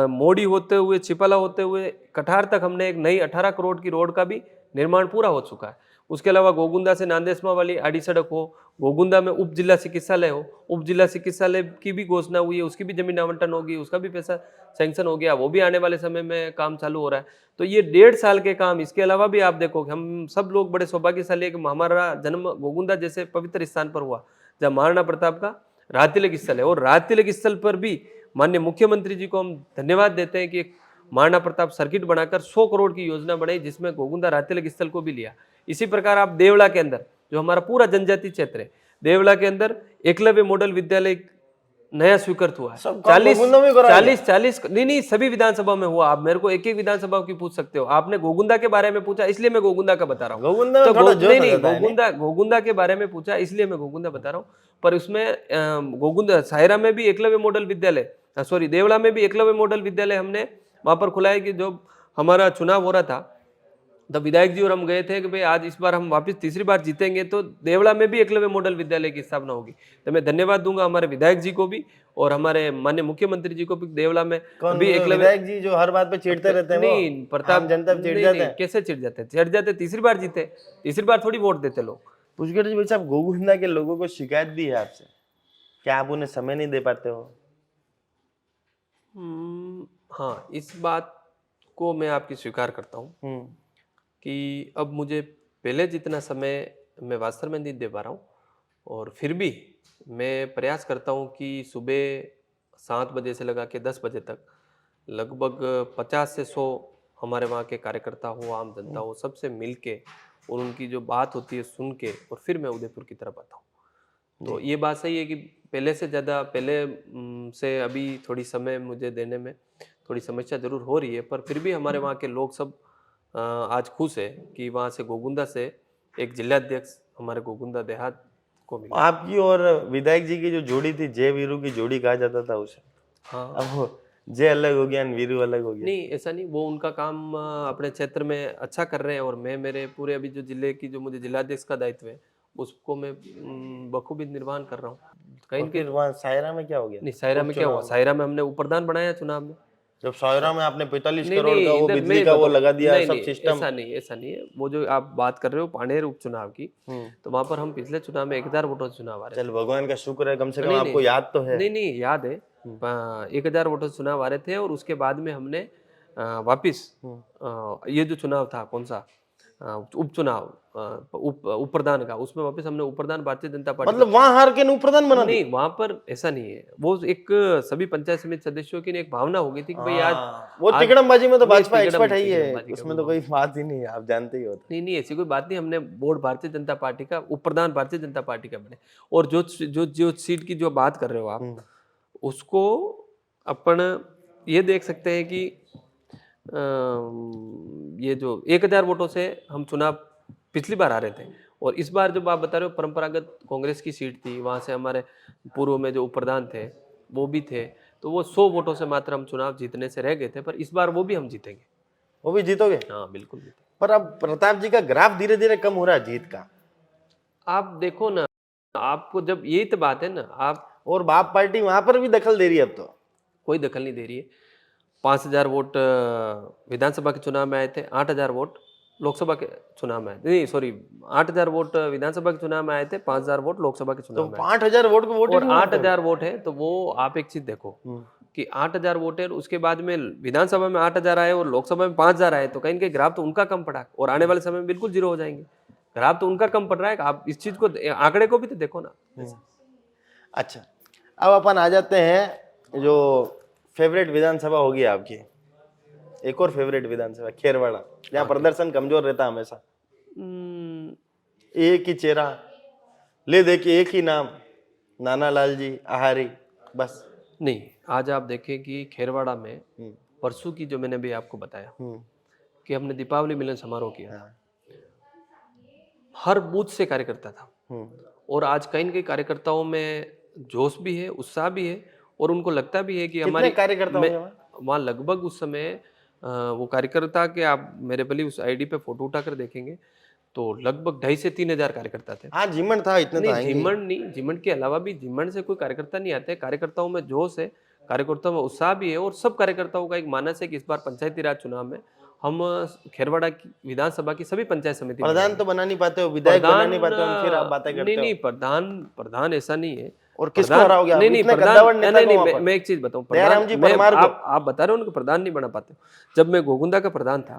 Speaker 2: मोड़ी होते हुए, छिपाला होते हुए कठार तक हमने एक नई 18 करोड़ की रोड का भी निर्माण पूरा हो चुका है। उसके अलावा गोगुंदा से नांदेस्मा वाली आड़ी सड़क हो, गोगुंदा में उप जिला चिकित्सालय हो, उप जिला चिकित्सालय की भी घोषणा हुई है, उसकी भी जमीन आवंटन होगी, उसका भी पैसा सैंक्शन हो गया, वो भी आने वाले समय में काम चालू हो रहा है। तो ये 1.5 साल के काम। इसके अलावा भी आप देखो, हम सब लोग बड़े सौभाग्यशाली है कि हमारा जन्म गोगुंदा जैसे पवित्र स्थान पर हुआ जब महाराणा प्रताप का रातिलक स्थल है, और रातिलक स्थल पर भी माननीय मुख्यमंत्री जी को हम धन्यवाद देते हैं कि महाराणा प्रताप सर्किट बनाकर 100 करोड़ की योजना बनाई, जिसमें गोगुंदा रातिलक स्थल को भी लिया। इसी प्रकार आप देवला के अंदर, जो हमारा पूरा जनजाति क्षेत्र है, देवला के अंदर एकलव्य मॉडल विद्यालय नया स्वीकृत हुआ है।
Speaker 1: सब काम
Speaker 2: 40
Speaker 1: गोगुंदा में करा है।
Speaker 2: 40 नहीं सभी विधानसभा में हुआ। आप मेरे को एक एक विधानसभा की पूछ सकते हो। आपने गोगुंदा के बारे में पूछा इसलिए मैं गोगुंदा का बता रहा हूँ।
Speaker 1: गोगुंदा में थोड़ा जोश
Speaker 2: नहीं
Speaker 1: आ जाता है,
Speaker 2: गोगुंदा के बारे में पूछा इसलिए मैं गोगुंदा बता रहा हूँ। पर उसमें गोगुंदा सायरा में भी एकलव्य मॉडल विद्यालय, सॉरी देवला में भी एकलव्य मॉडल विद्यालय हमने वहां पर खुला है कि जो हमारा चुनाव हो रहा था तब विधायक जी और हम गए थे कि भाई आज इस बार हम वापस तीसरी बार जीतेंगे तो देवला में भी एकलव्य मॉडल विद्यालय की स्थापना होगी। तो मैं धन्यवाद दूंगा हमारे विधायक जी को भी और हमारे माननीय मुख्यमंत्री जी को भी। देवला में
Speaker 1: कौन
Speaker 2: भी एकलव्य
Speaker 1: विधायक जी जो हर बात पे चिढ़ते रहते हैं?
Speaker 2: नहीं प्रताप
Speaker 1: आम जनता पे चिढ़
Speaker 2: नहीं,
Speaker 1: जाते
Speaker 2: नहीं,
Speaker 1: हैं?
Speaker 2: कैसे चिढ़ जाते हैं? चिढ़ जाते तीसरी बार जीते, तीसरी बार थोड़ी वोट देते लोग।
Speaker 1: पुष्कर जी भाई साहब, गोगुंदा के लोगों को शिकायत दी है आपसे, क्या आप उन्हें समय नहीं दे पाते हो?
Speaker 2: हाँ, इस बात को मैं आपकी स्वीकार करता हूँ कि अब मुझे पहले जितना समय मैं वास्तव में नहीं दे पा रहा हूँ और फिर भी मैं प्रयास करता हूँ कि सुबह 7 बजे से लगा के 10 बजे तक लगभग 50 से 100 हमारे वहाँ के कार्यकर्ता हो, आम जनता हो, सबसे मिल के और उनकी जो बात होती है सुन के और फिर मैं उदयपुर की तरफ आता हूँ। तो ये बात सही है कि पहले से ज़्यादा पहले से अभी थोड़ी समय मुझे देने में थोड़ी समस्या जरूर हो रही है, पर फिर भी हमारे वहाँ के लोग सब आज खुश है कि वहाँ से गोगुंदा से एक जिलाध्यक्ष हमारे गोगुंदा देहात को मिला।
Speaker 1: आपकी और विधायक जी की जो जोड़ी थी, जय वीरू की जोड़ी कहा जाता था उसे।
Speaker 2: हाँ,
Speaker 1: अब वो जय अलग हो गया, वीरू अलग हो गया।
Speaker 2: नहीं ऐसा नहीं, वो उनका काम अपने क्षेत्र में अच्छा कर रहे हैं और मैं मेरे पूरे अभी जो जिले की जो मुझे जिलाध्यक्ष का दायित्व है उसको मैं बखूबी निर्वहन कर रहा हूँ। कहीं
Speaker 1: फिर वहाँ सायरा में क्या हो गया?
Speaker 2: नहीं, सायरा में क्या हुआ? सायरा में हमने उपप्रधान बनाया चुनाव में।
Speaker 1: जब सायरा में आपने 45
Speaker 2: नहीं,
Speaker 1: करोड़ का वो
Speaker 2: इधर
Speaker 1: बिजली
Speaker 2: मैं
Speaker 1: का वो
Speaker 2: बताऊं-
Speaker 1: लगा दिया
Speaker 2: नहीं,
Speaker 1: सब
Speaker 2: नहीं,
Speaker 1: सिस्टम।
Speaker 2: ऐसा नहीं है। वो जो आप बात कर रहे हो पानेर उपचुनाव की, तो वहां पर हम पिछले चुनाव में 1000 वोटों से चुनाव आ रहे थे।
Speaker 1: चल भगवान का शुक्र है, कम से कम
Speaker 2: नहीं,
Speaker 1: आपको याद तो है।
Speaker 2: नहीं याद है। 1000 वोटों से चुनाव आ रहे थे और उसके बाद में हमने वापिस ये जो चुनाव था कौन सा उपचुनाव उप प्रधान का, उसमें वापस हमने उप प्रधान भारतीय जनता पार्टी
Speaker 1: मतलब वहां हार के उप प्रधान बना
Speaker 2: नहीं, वहां पर ऐसा नहीं है। वो एक सभी पंचायत समिति सदस्यों की एक भावना हो गई थी कि भाई आज
Speaker 1: वो तिकड़मबाजी में तो
Speaker 2: नहीं,
Speaker 1: भाजपा एक्सपर्ट है ही है,
Speaker 2: तिकड़मबाजी का
Speaker 1: उसमें तो कोई बात ही नहीं है, आप जानते ही होते।
Speaker 2: नहीं ऐसी कोई बात नहीं। हमने बोर्ड भारतीय जनता पार्टी का, उप प्रधान भारतीय जनता पार्टी का बने। और जो जो जो सीट की जो बात कर रहे हो आप, उसको अपन ये देख सकते हैं कि ये जो 1000 वोटों से हम चुनाव पिछली बार आ रहे थे और इस बार जब आप बता रहे हो परंपरागत कांग्रेस की सीट थी, वहाँ से हमारे पूर्व में जो उप प्रधान थे वो भी थे, तो वो 100 वोटों से मात्र हम चुनाव जीतने से रह गए थे। पर इस बार वो भी हम जीतेंगे।
Speaker 1: वो भी जीतोगे?
Speaker 2: हाँ बिल्कुल जीतेंगे।
Speaker 1: पर अब प्रताप जी का ग्राफ धीरे धीरे कम हो रहा है जीत का।
Speaker 2: आप देखो ना, आपको जब यही तो बात है ना, आप
Speaker 1: और बाप पार्टी वहां पर भी दखल दे रही है अब तो।
Speaker 2: कोई दखल नहीं दे रही है। 5000 वोट विधानसभा के चुनाव में आए थे, 8000 वोट लोकसभा के चुनाव में आए, नहीं सॉरी 8000 वोट विधानसभा के चुनाव में आए थे, 5000 वोट लोकसभा के
Speaker 1: तो
Speaker 2: चुनाव में आए।
Speaker 1: 5000 वोट को वोट
Speaker 2: और 8000 वोट है तो वो आप एक चीज देखो कि 8000 वोट है, उसके बाद में विधानसभा में 8000 आए और लोकसभा में 5000 आए, तो कहीं के ग्राफ तो उनका कम पड़ा और आने वाले समय में बिल्कुल जीरो हो जाएंगे। ग्राफ तो उनका कम पड़ रहा है। आप इस चीज को, आंकड़े को भी तो देखो ना।
Speaker 1: अच्छा, अब अपन आ जाते हैं जो फेवरेट विधानसभा होगी आपकी, एक और फेवरेट विधानसभा खेरवाड़ा, जहाँ प्रदर्शन कमजोर रहता हमेशा। एक ही चेहरा ले देखिए, एक ही नाम, नाना लाल जी आहारी, बस।
Speaker 2: नहीं, आज आप देखें कि खेरवाड़ा में परसों की जो मैंने भी आपको बताया कि हमने दीपावली मिलन समारोह किया, हर बूथ से कार्यकर्ता था और आज कहीं न कहीं कार्यकर्ताओं में जोश भी है, उत्साह भी है और उनको लगता भी है कि हमारे
Speaker 1: कार्यकर्ता
Speaker 2: वहाँ लगभग उस समय वो कार्यकर्ता के, आप मेरे भली उस आईडी पे फोटो उठाकर देखेंगे तो लगभग 2500 से 3000 कार्यकर्ता थे।
Speaker 1: हाँ जिमन था, इतने तो आएंगे।
Speaker 2: जिमन नहीं, जिमन के अलावा भी, जिमन से कोई कार्यकर्ता नहीं आते। कार्यकर्ताओं में जोश है, कार्यकर्ताओं में उत्साह भी है और सब कार्यकर्ताओं का एक मानस है कि इस बार पंचायती राज चुनाव में हम खेरवाड़ा की विधानसभा की सभी पंचायत समिति
Speaker 1: प्रधान तो बना नहीं पाते हो, विधायक बना नहीं पाते हो, फिर आप बातें करते हो।
Speaker 2: नहीं प्रधान ऐसा नहीं है।
Speaker 1: और किसको हराओगे आप?
Speaker 2: नहीं
Speaker 1: इतने कद्दावर नेता को वहाँ पर।
Speaker 2: मैं एक चीज बताऊं,
Speaker 1: दयाराम जी परमार को।
Speaker 2: आप बता रहे हो उनको प्रधान नहीं बना पाते। जब मैं गोगुंदा का प्रधान था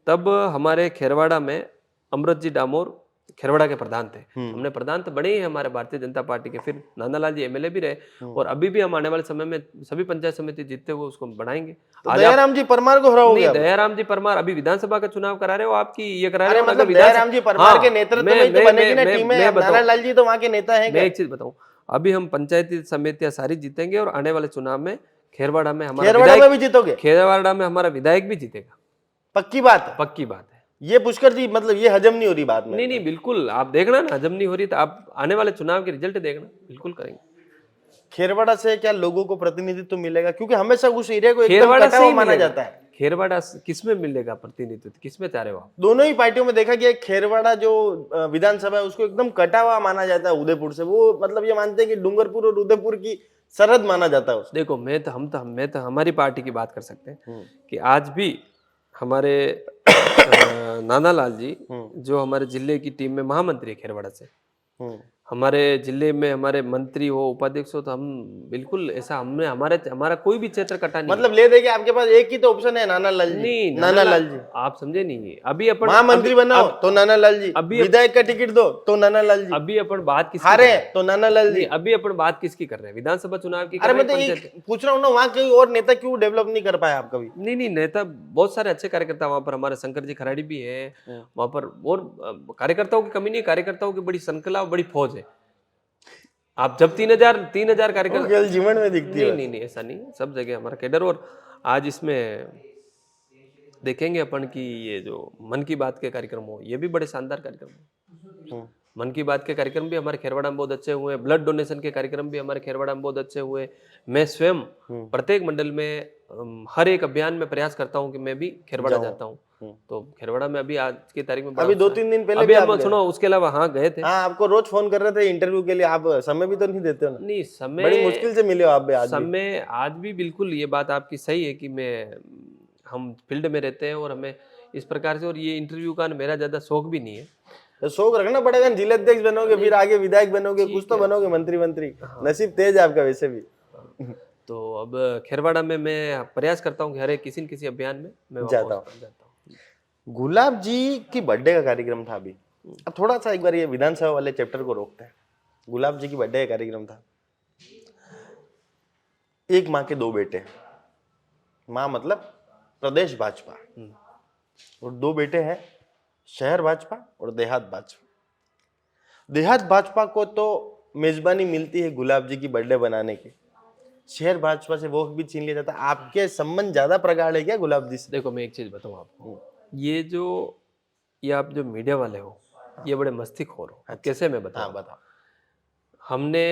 Speaker 2: तब हमारे खेरवाड़ा में अमृत जी डामोर खेरवाड़ा के प्रधान थे। हमने प्रधान तो बने ही हमारे भारतीय जनता पार्टी के, फिर नानालाल जी एमएलए भी रहे और अभी भी हम आने वाले समय में सभी पंचायत समिति जीतते हुए उसको बढ़ाएंगे।
Speaker 1: तो दयाराम जी परमार को हराओगे?
Speaker 2: नहीं, दयाराम जी परमार अभी विधानसभा का चुनाव करा रहे हो, आपकी ये करा रहे हो।
Speaker 1: मतलब दयाराम जी परमार के नेतृत्व में तो बनेगी ना टीम है, नानालाल जी तो वहाँ के नेता हैं।
Speaker 2: मैं एक चीज बताऊं, अभी हम पंचायती समितियां सारी जीतेंगे और आने वाले चुनाव में खेरवाड़ा में हमारा
Speaker 1: खेरवाड़ा में
Speaker 2: विधायक,
Speaker 1: भी जीतोगे?
Speaker 2: खेरवाड़ा में हमारा विधायक भी जीतेगा,
Speaker 1: पक्की बात है?
Speaker 2: पक्की बात है।
Speaker 1: ये पुष्कर जी मतलब ये हजम नहीं हो रही बात में?
Speaker 2: नहीं नहीं बिल्कुल, आप देखना ना, हजम नहीं हो रही तो आप आने वाले चुनाव के रिजल्ट देखना, बिल्कुल करेंगे।
Speaker 1: खेरवाड़ा से क्या लोगों को प्रतिनिधित्व मिलेगा? क्योंकि हमेशा उस एरिया को एकदम
Speaker 2: खेरवाड़ा
Speaker 1: कटा
Speaker 2: से
Speaker 1: हुआ
Speaker 2: ही
Speaker 1: माना
Speaker 2: मिलेगा।
Speaker 1: जाता है।
Speaker 2: खेरवाड़ा किसमें मिलेगा प्रतिनिधित्व, किसमें चाह रहे हो आप?
Speaker 1: दोनों ही पार्टियों में देखा गया खेरवाड़ा जो विधानसभा है उसको एकदम कटा हुआ माना जाता है उदयपुर से। वो मतलब ये मानते हैं कि डूंगरपुर और उदयपुर की सरहद माना जाता है उसको।
Speaker 2: देखो मैं तो हमारी पार्टी की बात कर सकते हैं कि आज भी हमारे नानालाल जी जो हमारे जिले की टीम में महामंत्री है खेरवाड़ा से, हमारे जिले में हमारे मंत्री हो, उपाध्यक्ष हो, तो हम बिल्कुल ऐसा हमने हमारा कोई भी क्षेत्र कटा नहीं।
Speaker 1: मतलब ले दे के आपके पास एक ही तो ऑप्शन है, नानालाल जी।
Speaker 2: नहीं,
Speaker 1: नानालाल जी
Speaker 2: आप समझे नहीं। अभी अपन
Speaker 1: महामंत्री बनाओ तो नानालाल जी,
Speaker 2: अभी
Speaker 1: विधायक का टिकट दो तो नानालाल जी,
Speaker 2: अभी अपन बात किसकी
Speaker 1: हारे
Speaker 2: कर रहे हैं?
Speaker 1: तो नानालाल जी।
Speaker 2: नहीं, अभी अपन बात किसकी कर रहे हैं? विधानसभा चुनाव की कर
Speaker 1: अरे
Speaker 2: रहे
Speaker 1: मैं
Speaker 2: हैं,
Speaker 1: तो
Speaker 2: पंचायत-
Speaker 1: ये पूछ रहा हूँ ना, वहाँ कोई और नेता क्यों डेवलप नहीं कर पाया आप कभी?
Speaker 2: नहीं नेता बहुत सारे अच्छे कार्यकर्ता वहां पर, हमारे शंकर जी खराड़ी भी है वहां पर, और कार्यकर्ताओं की कमी नहीं, कार्यकर्ताओं की बड़ी संकला, बड़ी फौज है। आप जब 3000 कार्यकर्ता,
Speaker 1: केवल जीवन में दिखती है।
Speaker 2: नहीं ऐसा नहीं, सब जगह हमारा कैडर। और आज इसमें देखेंगे अपन कि ये जो मन की बात के कार्यक्रम हो, ये भी बड़े शानदार कार्यक्रम हो। मन की बात के कार्यक्रम भी हमारे खेरवाड़ा में बहुत अच्छे हुए, ब्लड डोनेशन के कार्यक्रम भी हमारे खेरवाड़ा में बहुत अच्छे हुए। मैं स्वयं प्रत्येक मंडल में हर एक अभियान में प्रयास करता हूं कि मैं भी खेरवाड़ा जाता हूं। तो खेरवाड़ा में अभी आज की तारीख में
Speaker 1: अभी 2-3 दिन पहले
Speaker 2: अभी
Speaker 1: भी आप
Speaker 2: हम
Speaker 1: गए।
Speaker 2: सुनो, उसके अलावा हाँ गए थे।
Speaker 1: हाँ, आपको रोज फोन कर रहे थे इंटरव्यू के लिए, आप समय भी तो नहीं देते हो ना?
Speaker 2: नहीं, समय
Speaker 1: बड़ी मुश्किल से मिले हो आप भी आज भी।
Speaker 2: समय आज भी बिल्कुल, ये बात आपकी सही है कि हम फील्ड में रहते हैं और हमें इस प्रकार से, और ये इंटरव्यू का मेरा ज्यादा शौक भी नहीं है।
Speaker 1: तो शौक रखना पड़ेगा, जिलाध्यक्ष बनोगे फिर आगे विधायक बनोगे, कुछ तो बनोगे, मंत्री। नसीब तेज है आपका वैसे भी।
Speaker 2: तो अब खेरवाड़ा में मैं प्रयास करता हूँ कि हर एक किसी न किसी अभियान में मैं वहाँ
Speaker 1: जाता
Speaker 2: हूँ।
Speaker 1: गुलाब जी की बर्थडे का कार्यक्रम था अभी। अब थोड़ा सा एक बार ये विधानसभा वाले चैप्टर को रोकते हैं। गुलाब जी की बर्थडे का कार्यक्रम था। एक माँ के 2 बेटे, माँ मतलब प्रदेश भाजपा, और 2 बेटे हैं शहर भाजपा और देहात भाजपा। देहात भाजपा को तो मेजबानी मिलती है गुलाब जी की बर्थडे बनाने की, शहर भाजपा से वो भी छीन लिया जाता है। आपके संबंध ज्यादा प्रगाढ़ है क्या गुलाब जी से?
Speaker 2: देखो मैं एक चीज बताऊँ आपको, ये आप जो मीडिया वाले हो, ये बड़े मस्तीखोर हो। अब कैसे मैं बताऊँ?
Speaker 1: हाँ बताओ।
Speaker 2: हमने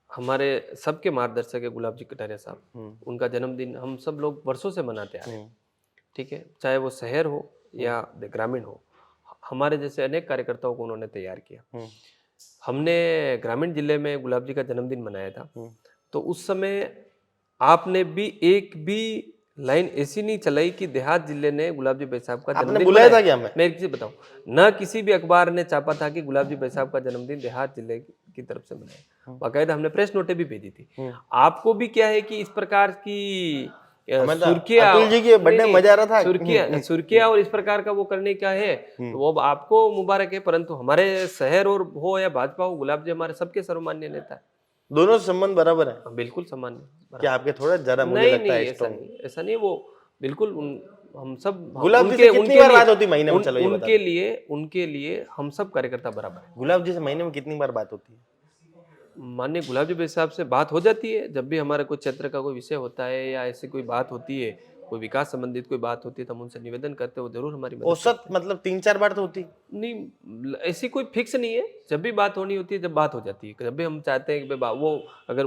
Speaker 2: हमारे सबके मार्गदर्शक है गुलाब जी कटारिया साहब, उनका जन्मदिन हम सब लोग वर्षों से मनाते आ रहे हैं, ठीक है, चाहे वो शहर हो या ग्रामीण हो। हमारे जैसे अनेक कार्यकर्ताओं को उन्होंने तैयार किया। हमने ग्रामीण जिले में गुलाब जी का जन्मदिन मनाया था, तो उस समय आपने भी एक भी लाइन ऐसी नहीं चलाई कि देहात जिले ने गुलाब जी भाई साहब का जन्मदिन
Speaker 1: बुलाया
Speaker 2: मनाया।
Speaker 1: था क्या? मैं
Speaker 2: एक चीज बताऊं, न किसी भी अखबार ने छापा था कि गुलाब जी भाई साहब का जन्मदिन देहात जिले की तरफ से मनाया। बाकायदा हमने प्रेस नोटें भी भेजी थी। आपको भी क्या है कि इस प्रकार की सुर्खियां,
Speaker 1: अतुल जी की बर्थडे मजा आ रहा था,
Speaker 2: सुर्खियां और इस प्रकार का वो करने का है, तो वो आपको मुबारक है। परंतु हमारे शहर और हो या भाजपा हो, गुलाब जी हमारे सबके सर्वमान्य नेता है।
Speaker 1: दोनों से संबंध बराबर है
Speaker 2: बिल्कुल सामान्य।
Speaker 1: क्या आपके? थोड़ा ज्यादा मुझे
Speaker 2: नहीं
Speaker 1: लगता है
Speaker 2: नहीं, ऐसा नहीं, वो बिल्कुल हम सब
Speaker 1: गुलाब जी से कितनी बार बात होती महीने में? चलो ये बता।
Speaker 2: उनके लिए हम सब कार्यकर्ता बराबर है।
Speaker 1: गुलाब जी से महीने में कितनी बार बात होती है?
Speaker 2: माननीय गुलाब जी भाई साहब से बात हो जाती है, जब भी हमारे कोई क्षेत्र का कोई विषय होता है या ऐसी कोई बात होती है, कोई विकास संबंधित कोई बात होती है, तो हम उनसे निवेदन करते हो जरूर हमारी मदद।
Speaker 1: औसत मतलब 3-4 बार तो होती
Speaker 2: नहीं, ऐसी कोई फिक्स नहीं है, जब भी बात होनी होती है, जब बात हो जाती है, जब भी हम चाहते हैं कि वो अगर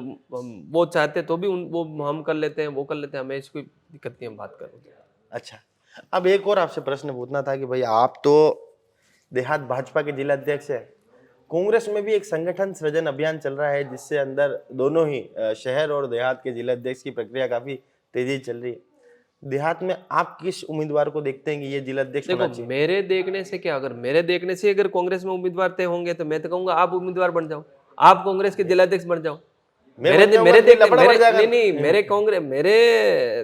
Speaker 2: वो चाहते तो भी वो हम कर लेते हैं, वो कर लेते हैं, हमें ऐसी कोई दिक्कत नहीं, हम बात कर लेते हैं।
Speaker 1: अच्छा, अब एक और आपसे प्रश्न पूछना था कि भाई आप तो देहात भाजपा के जिलाध्यक्ष है, कांग्रेस में भी एक संगठन सृजन अभियान चल रहा है जिससे अंदर दोनों ही शहर और देहात के जिलाध्यक्ष की प्रक्रिया काफी तेजी चल रही है। देहात में आप किस उम्मीदवार को देखते हैं कि ये जिलाध्यक्ष होना
Speaker 2: देखो मेरे देखने से क्या, अगर मेरे देखने से अगर कांग्रेस में उम्मीदवार तय होंगे तो मैं तो कहूंगा आप उम्मीदवार बन जाओ, आप कांग्रेस के जिलाध्यक्ष बन जाओ। मेरे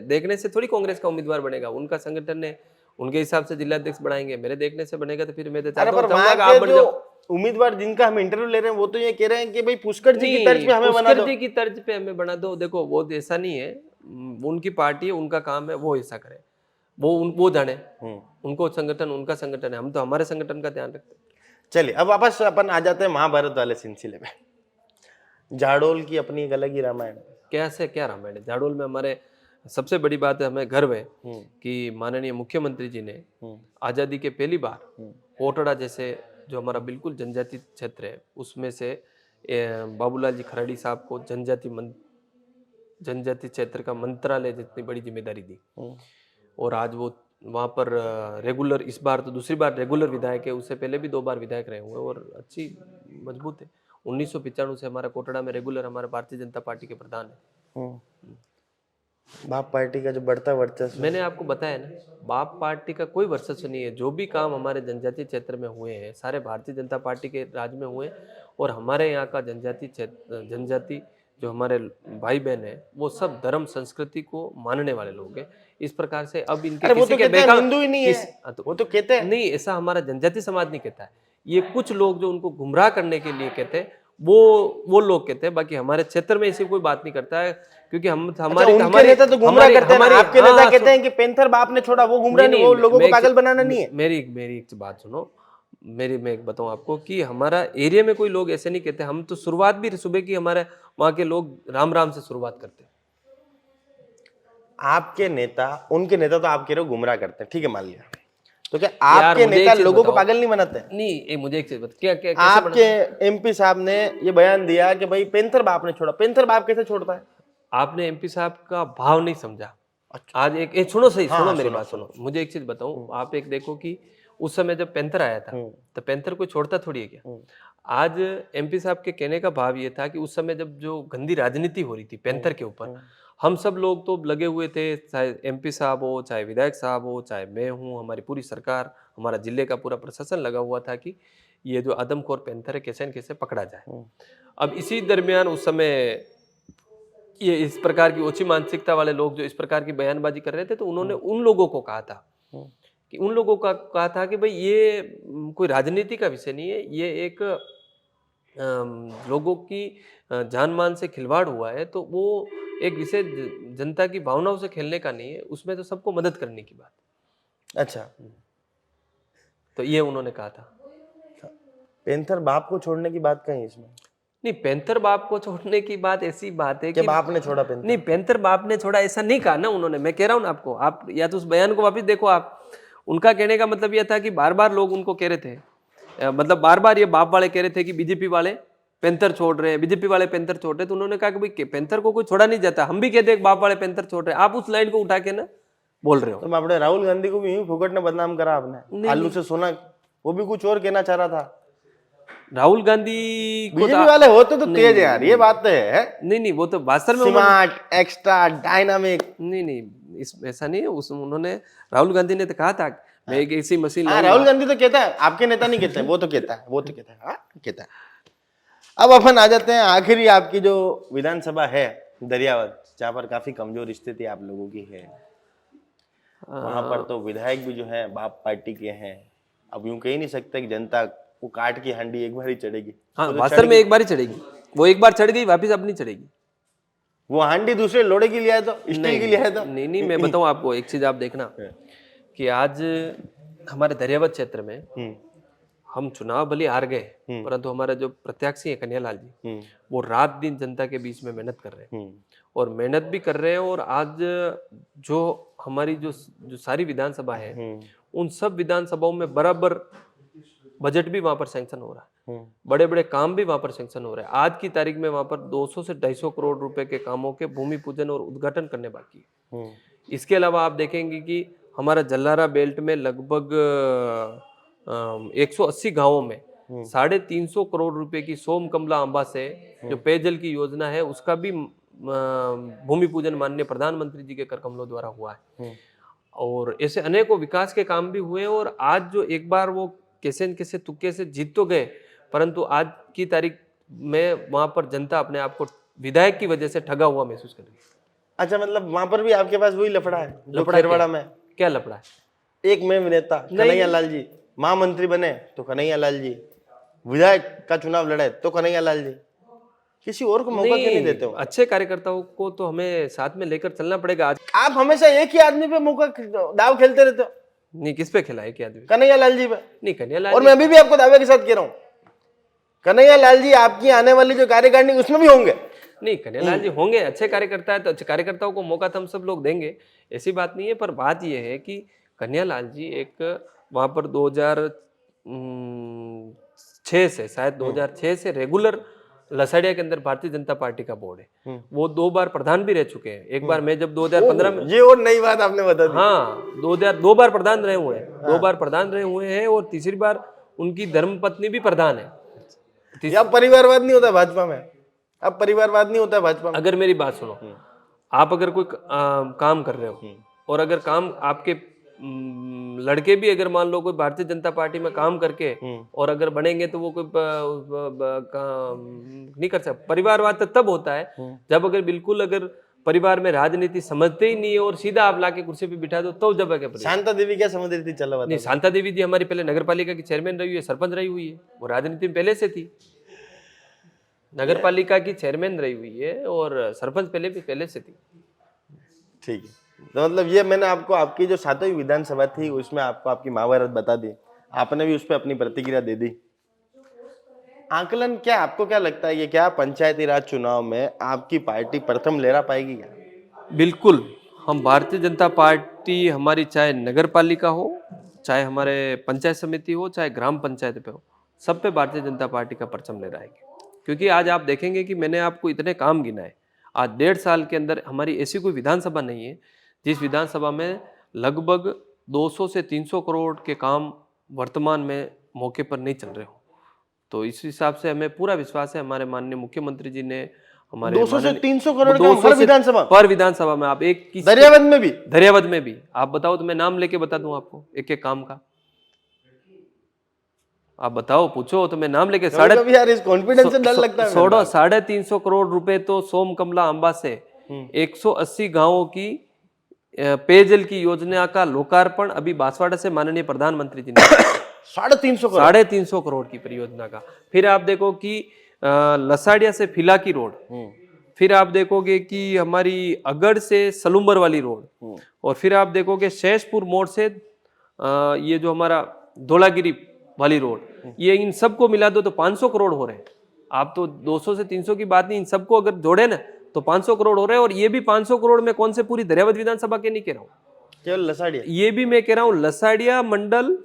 Speaker 2: देखने से थोड़ी कांग्रेस का उम्मीदवार बनेगा, उनका संगठन है, उनके हिसाब से जिलाध्यक्ष बढ़ाएंगे। मेरे देखने से बनेगा तो फिर मैं तो चाहता हूं आप बन जाओ।
Speaker 1: उम्मीदवार जिनका हम इंटरव्यू ले रहे हैं वो तो ये कह रहे हैं कि भाई पुष्कर जी की तर्ज पे हमें बना दो।
Speaker 2: पुष्कर जी की तर्ज पे हमें बना दो। देखो वो ऐसा नहीं है, उनकी पार्टी है, उनका काम है, वो ऐसा करे, वो जाने, उनको संगठन, उनका संगठन है, हम तो हमारे संगठन का ध्यान रखते हैं।
Speaker 1: चलिए अब वापस अपन आ जाते हैं महाभारत वाले सिलसिले में। जाडोल की अपनी एक अलग ही रामायण है।
Speaker 2: कैसे क्या रामायण है जाडोल में। हमारे सबसे बड़ी बात है, हमें गर्व है
Speaker 1: हम्म,
Speaker 2: कि माननीय मुख्यमंत्री जी ने
Speaker 1: हम्म,
Speaker 2: आज़ादी के पहली बार कोटड़ा जैसे जो हमारा बिल्कुल जनजाति क्षेत्र है उसमें से बाबूलाल जी खराड़ी साहब को जनजाति क्षेत्र का मंत्रालय जितनी बड़ी जिम्मेदारी दी।
Speaker 1: हम्म,
Speaker 2: और आज वो वहाँ पर रेगुलर, इस बार तो दूसरी बार रेगुलर विधायक है, उससे पहले भी 2 बार विधायक रहे हुए और अच्छी मजबूत है। 1995 से हमारा कोटड़ा में रेगुलर हमारा भारतीय जनता पार्टी के प्रधान है।
Speaker 1: हम्म। बाप पार्टी का जो बढ़ता वर्चस्व,
Speaker 2: मैंने आपको बताया ना, बाप पार्टी का कोई वर्चस्व नहीं है। जो भी काम हमारे जनजातीय क्षेत्र में हुए हैं सारे भारतीय जनता पार्टी के राज में हुए हैं। और हमारे यहाँ का जनजाति जो हमारे भाई बहन है वो सब धर्म संस्कृति को मानने वाले लोग हैं। इस प्रकार से अब इनके
Speaker 1: अरे वो
Speaker 2: किसी
Speaker 1: तो
Speaker 2: के
Speaker 1: कहते हैं
Speaker 2: बेकार
Speaker 1: हिंदू ही नहीं है, वो तो कहते हैं।
Speaker 2: नहीं, ऐसा हमारा जनजाति समाज नहीं कहता है। ये कुछ लोग जो उनको गुमराह करने के लिए कहते हैं वो लोग कहते हैं। बाकी हमारे क्षेत्र में ऐसी कोई बात नहीं करता है, क्योंकि हमारे
Speaker 1: उनके नेता तो गुमराह करते हैं, आपके नेता कहते हैं कि पेंथर बाप ने छोड़ा, वो गुमराह नहीं, वो लोगों को पागल बनाना नहीं है।
Speaker 2: मेरी एक बात सुनो, मैं एक बताऊं आपको कि हमारा एरिया में कोई लोग ऐसे नहीं कहते। हम तो शुरुआत भी सुबह की हमारे वहां के लोग राम राम से शुरुआत करते हैं।
Speaker 1: आपके नेता, उनके नेता तो आप कह रहे हो गुमराह करते हैं, ठीक है मान लिया, तो क्या आपके नेता लोगों को पागल नहीं बनाते?
Speaker 2: नहीं, मुझे एक चीज बता, क्या
Speaker 1: आपके एमपी साहब ने ये बयान दिया कि भाई पेंथर बाप ने छोड़ा, पेंथर बाप कैसे छोड़ता है?
Speaker 2: आपने एमपी साहब का भाव नहीं समझा। आज एक सुनो सही, सुनो मेरी बात सुनो, मुझे एक चीज बताऊं। आप एक देखो कि उस समय जब पेंथर आया था तो पेंथर कोई छोड़ता थोड़ी है क्या? आज एमपी साहब के कहने का भाव ये था कि उस समय जब जो गंदी राजनीति हो रही थी पेंथर के ऊपर, हम सब लोग तो लगे हुए थे, चाहे एमपी साहब हो, चाहे विधायक साहब हो, चाहे मैं हूँ, हमारी पूरी सरकार, हमारा जिले का पूरा प्रशासन लगा हुआ था कि ये जो आदमखोर पेंथर है कैसे न कैसे पकड़ा जाए। अब इसी दरमियान उस समय ये इस प्रकार की ओछी मानसिकता वाले लोग जो इस प्रकार की बयानबाजी कर रहे थे, तो उन्होंने उन लोगों को कहा था कि भाई ये कोई राजनीति का विषय नहीं है, ये एक लोगों की जान मान से खिलवाड़ हुआ है, तो वो एक विषय जनता की भावनाओं से खेलने का नहीं है, उसमें तो सबको मदद करने की बात।
Speaker 1: अच्छा,
Speaker 2: तो ये उन्होंने कहा था।
Speaker 1: पेंथर बाप को छोड़ने की बात कहीं इसमें
Speaker 2: नहीं, पेंथर बाप को छोड़ने की बात ऐसी बात है कि
Speaker 1: बाप ने छोड़ा पेंथर,
Speaker 2: नहीं, पेंथर बाप ने छोड़ा ऐसा नहीं कहा ना उन्होंने। मैं कह रहा हूं ना आपको, आप या तो उस बयान को वापस देखो। आप, उनका कहने का मतलब यह था कि बार बार लोग उनको कह रहे थे, मतलब बार बार ये बाप वाले कह रहे थे कि बीजेपी वाले पेंथर छोड़ रहे हैं, बीजेपी वाले पेंथर छोड़ रहे हैं। तो उन्होंने कहा कि भाई पेंथर को कोई छोड़ा नहीं जाता, हम भी कहते हैं बाप वाले पेंथर छोड़ रहे हैं, आप उस लाइन को उठा के ना बोल रहे हो।
Speaker 1: तो अपने राहुल गांधी को भी फुकट ने बदनाम करा आपने, आलू से सोना, वो भी कुछ और कहना चाह रहा था।
Speaker 2: राहुल गांधी
Speaker 1: बीजेपी वाले होते तो तेज है यार, ये बात तो है।
Speaker 2: नहीं, वो तो भाषण में
Speaker 1: स्मार्ट, एक्स्ट्रा, डायनामिक।
Speaker 2: नहीं, ऐसा नहीं है। उन्होंने, राहुल गांधी ने तो कहा था मैं एक ऐसी मशीन
Speaker 1: हाँ, राहुल गांधी तो कहता है, आपके नेता नहीं कहते, वो तो कहता है, हाँ कहता है। अब अपन आ जाते हैं आखिरी, आपकी जो विधानसभा है दरियावत, जहाँ पर काफी कमजोर स्थिति आप लोगों की है, वहां पर तो विधायक भी जो है बाप पार्टी के हैं। अब यूं कह नहीं सकते कि जनता वो काट की हांडी एक बार ही चढ़ेगी।
Speaker 2: हाँ, भाषण में एक बार ही चढ़ेगी, वो एक बार चढ़ गई वापिस अब नहीं चढ़ेगी।
Speaker 1: वो हांडी दूसरे लोड़े की लिया है तो, स्टील की लिया है तो।
Speaker 2: नहीं, मैं बताऊं आपको एक चीज, आप देखना कि आज हमारे दरियावत क्षेत्र में हम चुनाव भले हार गए, परंतु हमारा जो प्रत्याशी है कन्हैयालाल जी, वो रात दिन जनता के बीच में मेहनत कर रहे हैं और मेहनत भी कर रहे हैं। और आज जो हमारी जो सारी विधानसभा है, उन सब विधानसभाओं में बराबर बजट भी वहां पर सैंक्शन हो रहा है, बड़े बड़े काम भी वहां पर सैंक्शन हो रहे हैं। आज की तारीख में वहां पर 200 से 250 करोड़ रुपए के कामों के भूमि पूजन और उद्घाटन करने बाकी है। इसके अलावा आप देखेंगे कि हमारा जल्लारा बेल्ट में लगभग 180 गांवों में 350 करोड़ रुपए की सोम कमला अंबा से जो पेयजल की योजना है, उसका भी भूमि पूजन माननीय प्रधानमंत्री जी के कर कमलों द्वारा हुआ है। और ऐसे अनेकों विकास के काम भी हुए। और आज जो एक बार वो कैसे न कैसे तुक्के से जीत तो गए, परंतु आज की तारीख में वहां पर जनता अपने आप को विधायक की वजह से ठगा हुआ महसूस कर रही है।
Speaker 1: अच्छा, मतलब वहां पर भी आपके पास वही लफड़ा है जो खेरवाड़ा में?
Speaker 2: क्या लफड़ा है?
Speaker 1: एक में नेता कन्हैयालाल जी, महामंत्री बने तो कन्हैयालाल जी, विधायक का चुनाव लड़े तो कन्हैयालाल जी, किसी और को मौका क्यों नहीं देते हो?
Speaker 2: अच्छे कार्यकर्ताओं को तो हमें साथ में लेकर चलना पड़ेगा। आज
Speaker 1: आप हमेशा एक ही आदमी पे मौका दाव खेलते रहते हो।
Speaker 2: नहीं, किस पे खेला है क्या आदमी?
Speaker 1: कन्हैयालाल जी पे।
Speaker 2: नहीं, कन्हैयालाल
Speaker 1: और मैं अभी भी आपको दावे के साथ कह रहा हूँ, कन्हैया लाल जी आपकी आने वाली जो कार्यकारिणी उसमें भी होंगे?
Speaker 2: नहीं, कन्हैयालाल जी होंगे, अच्छे कार्यकर्ता है तो अच्छे कार्यकर्ताओं को मौका तो हम सब लोग देंगे, ऐसी बात नहीं है। पर बात यह है कि कन्हैयालाल जी एक वहाँ पर 2006 से, शायद 2006 से रेगुलर लसाड़िया के अंदर भारतीय जनता पार्टी का बोर्ड है। वो 2 बार प्रधान भी रह चुके हैं। एक बार मैं जब 2015 में,
Speaker 1: ये और नई बात आपने बता दी।
Speaker 2: हाँ, 2 बार प्रधान रहे हुए हैं, 2 बार प्रधान रहे हुए हैं, और तीसरी बार उनकी धर्मपत्नी भी प्रधान है।
Speaker 1: अब परिवारवाद नहीं होता भाजपा में, अब परिवारवाद नहीं होता भाजपा में।
Speaker 2: अगर मेरी बात सुनो, आप अगर कोई काम कर रहे हो, और अगर काम आपके लड़के भी अगर मान लो कोई भारतीय जनता पार्टी में काम करके और अगर बनेंगे तो वो कोई नहीं कर सकता। परिवारवाद तो तब होता है जब अगर बिल्कुल अगर परिवार में राजनीति समझते ही नहीं है और सीधा आप लाके कुर्सी पे बिठा दो, तो जब है।
Speaker 1: शांता देवी क्या समझ रही थी? चलो
Speaker 2: नहीं, शांता देवी जी हमारी पहले नगर पालिका की चेयरमैन रही हुई है, सरपंच रही हुई है, वो राजनीति में पहले से थी। नगर पालिका की चेयरमैन रही हुई है और सरपंच पहले से थी।
Speaker 1: ठीक है, तो मतलब ये मैंने आपको आपकी जो 7वीं विधानसभा थी उसमें आपको आपकी महाभारत बता दी, आपने भी उस पर अपनी प्रतिक्रिया दे दी। आकलन क्या, आपको क्या लगता है, ये क्या पंचायती राज चुनाव में आपकी पार्टी प्रथम लहरा पाएगी क्या?
Speaker 2: बिल्कुल, हम भारतीय जनता पार्टी, हमारी चाहे नगर पालिका हो, चाहे हमारे पंचायत समिति हो, चाहे ग्राम पंचायत पे हो, सब पे भारतीय जनता पार्टी का परचम लहराएगी। क्योंकि आज आप देखेंगे कि मैंने आपको इतने काम गिनाए, आज 1.5 साल के अंदर हमारी ऐसी कोई विधानसभा नहीं है जिस विधानसभा में लगभग 200 से 300 करोड़ के काम वर्तमान में मौके पर नहीं चल रहे हो। तो इस हिसाब से हमें पूरा विश्वास है, हमारे माननीय मुख्यमंत्री जी ने हमारे
Speaker 1: 200 से 300 करोड़ का हर विधानसभा
Speaker 2: पर विधानसभा में, आप एक की
Speaker 1: दरियावद में भी
Speaker 2: आप बताओ तो मैं नाम लेके बता दूं आपको एक एक काम का। आप बताओ, पूछो तो मैं नाम लेके
Speaker 1: कॉन्फिडेंस से डर लगता है।
Speaker 2: 350 करोड़ रुपए तो सोम कमला अंबा से 180 गांवों की पेयजल की योजना का लोकार्पण अभी बांसवाड़ा से माननीय प्रधानमंत्री जी ने
Speaker 1: 350
Speaker 2: करोड़ की परियोजना का। फिर आप देखो कि लसाड़िया से फिला की रोड, फिर आप देखोगे कि हमारी अगड़ से सलुम्बर वाली रोड, और फिर आप देखोगे शेषपुर मोड़ से ये जो हमारा धौलागिरी वाली रोड, ये इन सबको मिला दो तो 500 करोड़ हो रहे हैं। आप तो 200 से 300 की बात नहीं, इन सबको अगर जोड़े ना तो 500 करोड़ हो रहे हैं। और ये भी 500 करोड़ में कौन से पूरी दरियावद विधानसभा के नहीं कह रहा हूँ,
Speaker 1: केवल लसाड़िया,
Speaker 2: ये भी मैं कह रहा हूँ लसाड़िया मंडल,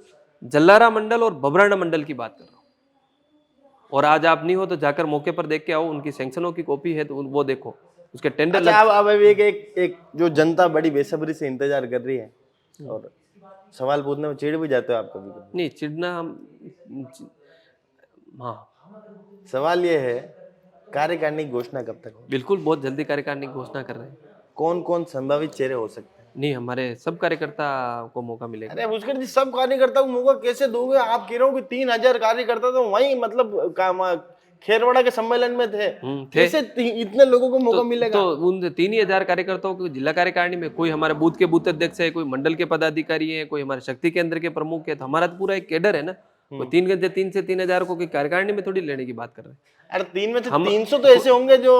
Speaker 2: जल्लारा मंडल और बबराना मंडल की बात कर रहा हूँ। और आज आप नहीं हो तो जाकर मौके पर देख के आओ, उनकी सैंक्शनों की कॉपी है तो वो देखो, उसके टेंडर।
Speaker 1: अच्छा, अब एक जो जनता बड़ी बेसब्री से इंतजार कर रही है और सवाल पूछने में चिढ़ भी जाते हो आप कभी कभी?
Speaker 2: नहीं चिढ़ना, हाँ,
Speaker 1: सवाल ये है कार्यकारिणी की घोषणा कब तक होगी?
Speaker 2: बिल्कुल, बहुत जल्दी कार्यकारिणी की घोषणा कर रहे हैं।
Speaker 1: कौन कौन संभावित चेहरे हो सकते हैं?
Speaker 2: नहीं, हमारे सब कार्यकर्ता को मौका मिलेगा।
Speaker 1: अरे पुष्कर जी, सब कार्यकर्ता को मौका कैसे दोगे? आप कह रहे हो कि 3000 कार्यकर्ता तो वहीं मतलब खेरवाड़ा के सम्मेलन में थे, कैसे इतने लोगों को मौका मिलेगा?
Speaker 2: तो उन 3000 कार्यकर्ताओं को जिला कार्यकारिणी में कोई हमारे बूथ के बूथ अध्यक्ष है, कोई मंडल के पदाधिकारी है, कोई हमारे शक्ति केंद्र के प्रमुख है, तो हमारा तो पूरा एक कैडर है ना। वो 3 से 3000 को कार्यकारिणी में थोड़ी लेने की बात कर रहे हैं।
Speaker 1: अरे 3 में से 300 तो ऐसे होंगे जो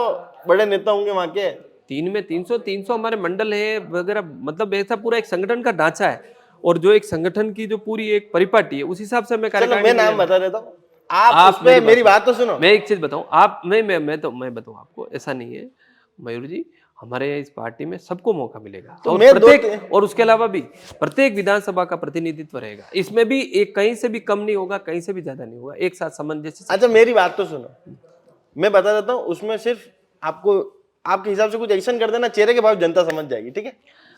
Speaker 1: बड़े नेता होंगे वहां के।
Speaker 2: 3 में 300 हमारे मंडल है वगैरह, मतलब ऐसा पूरा एक संगठन का ढांचा है, और जो एक संगठन की जो पूरी एक परिपाटी है उस हिसाब से मैं
Speaker 1: कार्यकारिणी। मैं नाम बता देता हूँ, आप मेरी बात तो सुनो।
Speaker 2: मैं एक चीज बताऊं, आप मैं बताऊं आपको, ऐसा नहीं है मयूर जी, हमारे इस पार्टी में सबको मौका मिलेगा, तो और प्रत्येक, और उसके अलावा भी प्रत्येक विधानसभा का प्रतिनिधित्व रहेगा। इसमें भी एक कहीं से भी कम नहीं होगा, कहीं से भी ज्यादा नहीं होगा, एक साथ सामंजस्य।
Speaker 1: अच्छा, मेरी बात तो सुनो, मैं बता देता हूँ, उसमें सिर्फ आपको आपके हिसाब से कुछ एक्शन कर देना, चेहरे के भाव जनता समझ जाएगी, ठीक है?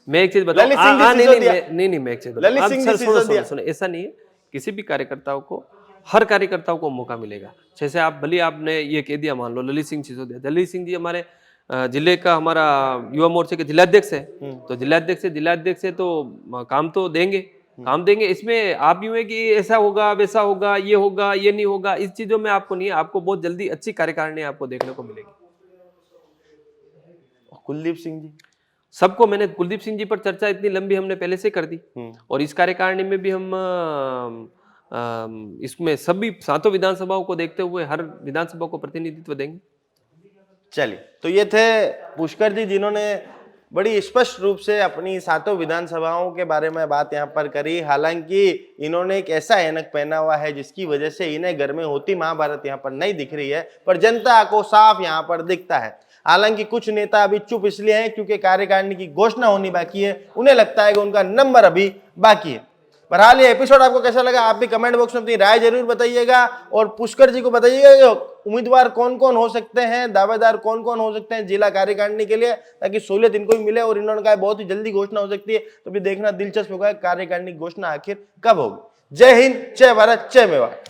Speaker 2: मैं एक चीज बताऊं, नहीं, मैं एक चीज बताऊं, सुनो, ऐसा नहीं है, किसी भी कार्यकर्ताओं को, हर कार्यकर्ताओं को मौका मिलेगा। जैसे आप भले आपने ये कह दिया, मान लो ललित सिंह सिसोदिया, ललित सिंह जी हमारे जिले का, हमारा युवा मोर्चे के जिलाध्यक्ष है, तो जिलाध्यक्ष है तो काम तो देंगे, काम देंगे। इसमें आप यूं है कि ऐसा होगा, वैसा होगा, ये होगा, ये नहीं होगा, इस चीजों में आपको नहीं है, आपको बहुत जल्दी अच्छी कार्यकारिणी आपको देखने को मिलेगी।
Speaker 1: कुलदीप सिंह जी,
Speaker 2: सबको, मैंने कुलदीप सिंह जी पर चर्चा इतनी लंबी हमने पहले से कर दी, और इस कार्यकारिणी में भी हम इसमें सभी 7 विधानसभाओं को देखते हुए हर विधानसभा को प्रतिनिधित्व देंगे।
Speaker 1: चलिए, तो ये थे पुष्कर जी जिन्होंने बड़ी स्पष्ट रूप से अपनी सातों विधानसभाओं के बारे में बात यहाँ पर करी। हालांकि इन्होंने एक ऐसा ऐनक पहना हुआ है जिसकी वजह से इन्हें घर में होती महाभारत यहाँ पर नहीं दिख रही है, पर जनता को साफ यहाँ पर दिखता है। हालांकि कुछ नेता अभी चुप इसलिए हैं क्योंकि कार्यकारिणी की घोषणा होनी बाकी है, उन्हें लगता है कि उनका नंबर अभी बाकी है। बहरहाल ये एपिसोड आपको कैसा लगा आप भी कमेंट बॉक्स में अपनी राय जरूर बताइएगा, और पुष्कर जी को बताइएगा कि उम्मीदवार कौन कौन हो सकते हैं, दावेदार कौन कौन हो सकते हैं जिला कार्यकारिणी के लिए, ताकि सहूलियत इनको भी मिले। और इन्होंने कहा बहुत ही जल्दी घोषणा हो सकती है, तो भी देखना दिलचस्प होगा कार्यकारिणी की घोषणा आखिर कब होगी। जय हिंद, जय भारत, जय मेवाड़।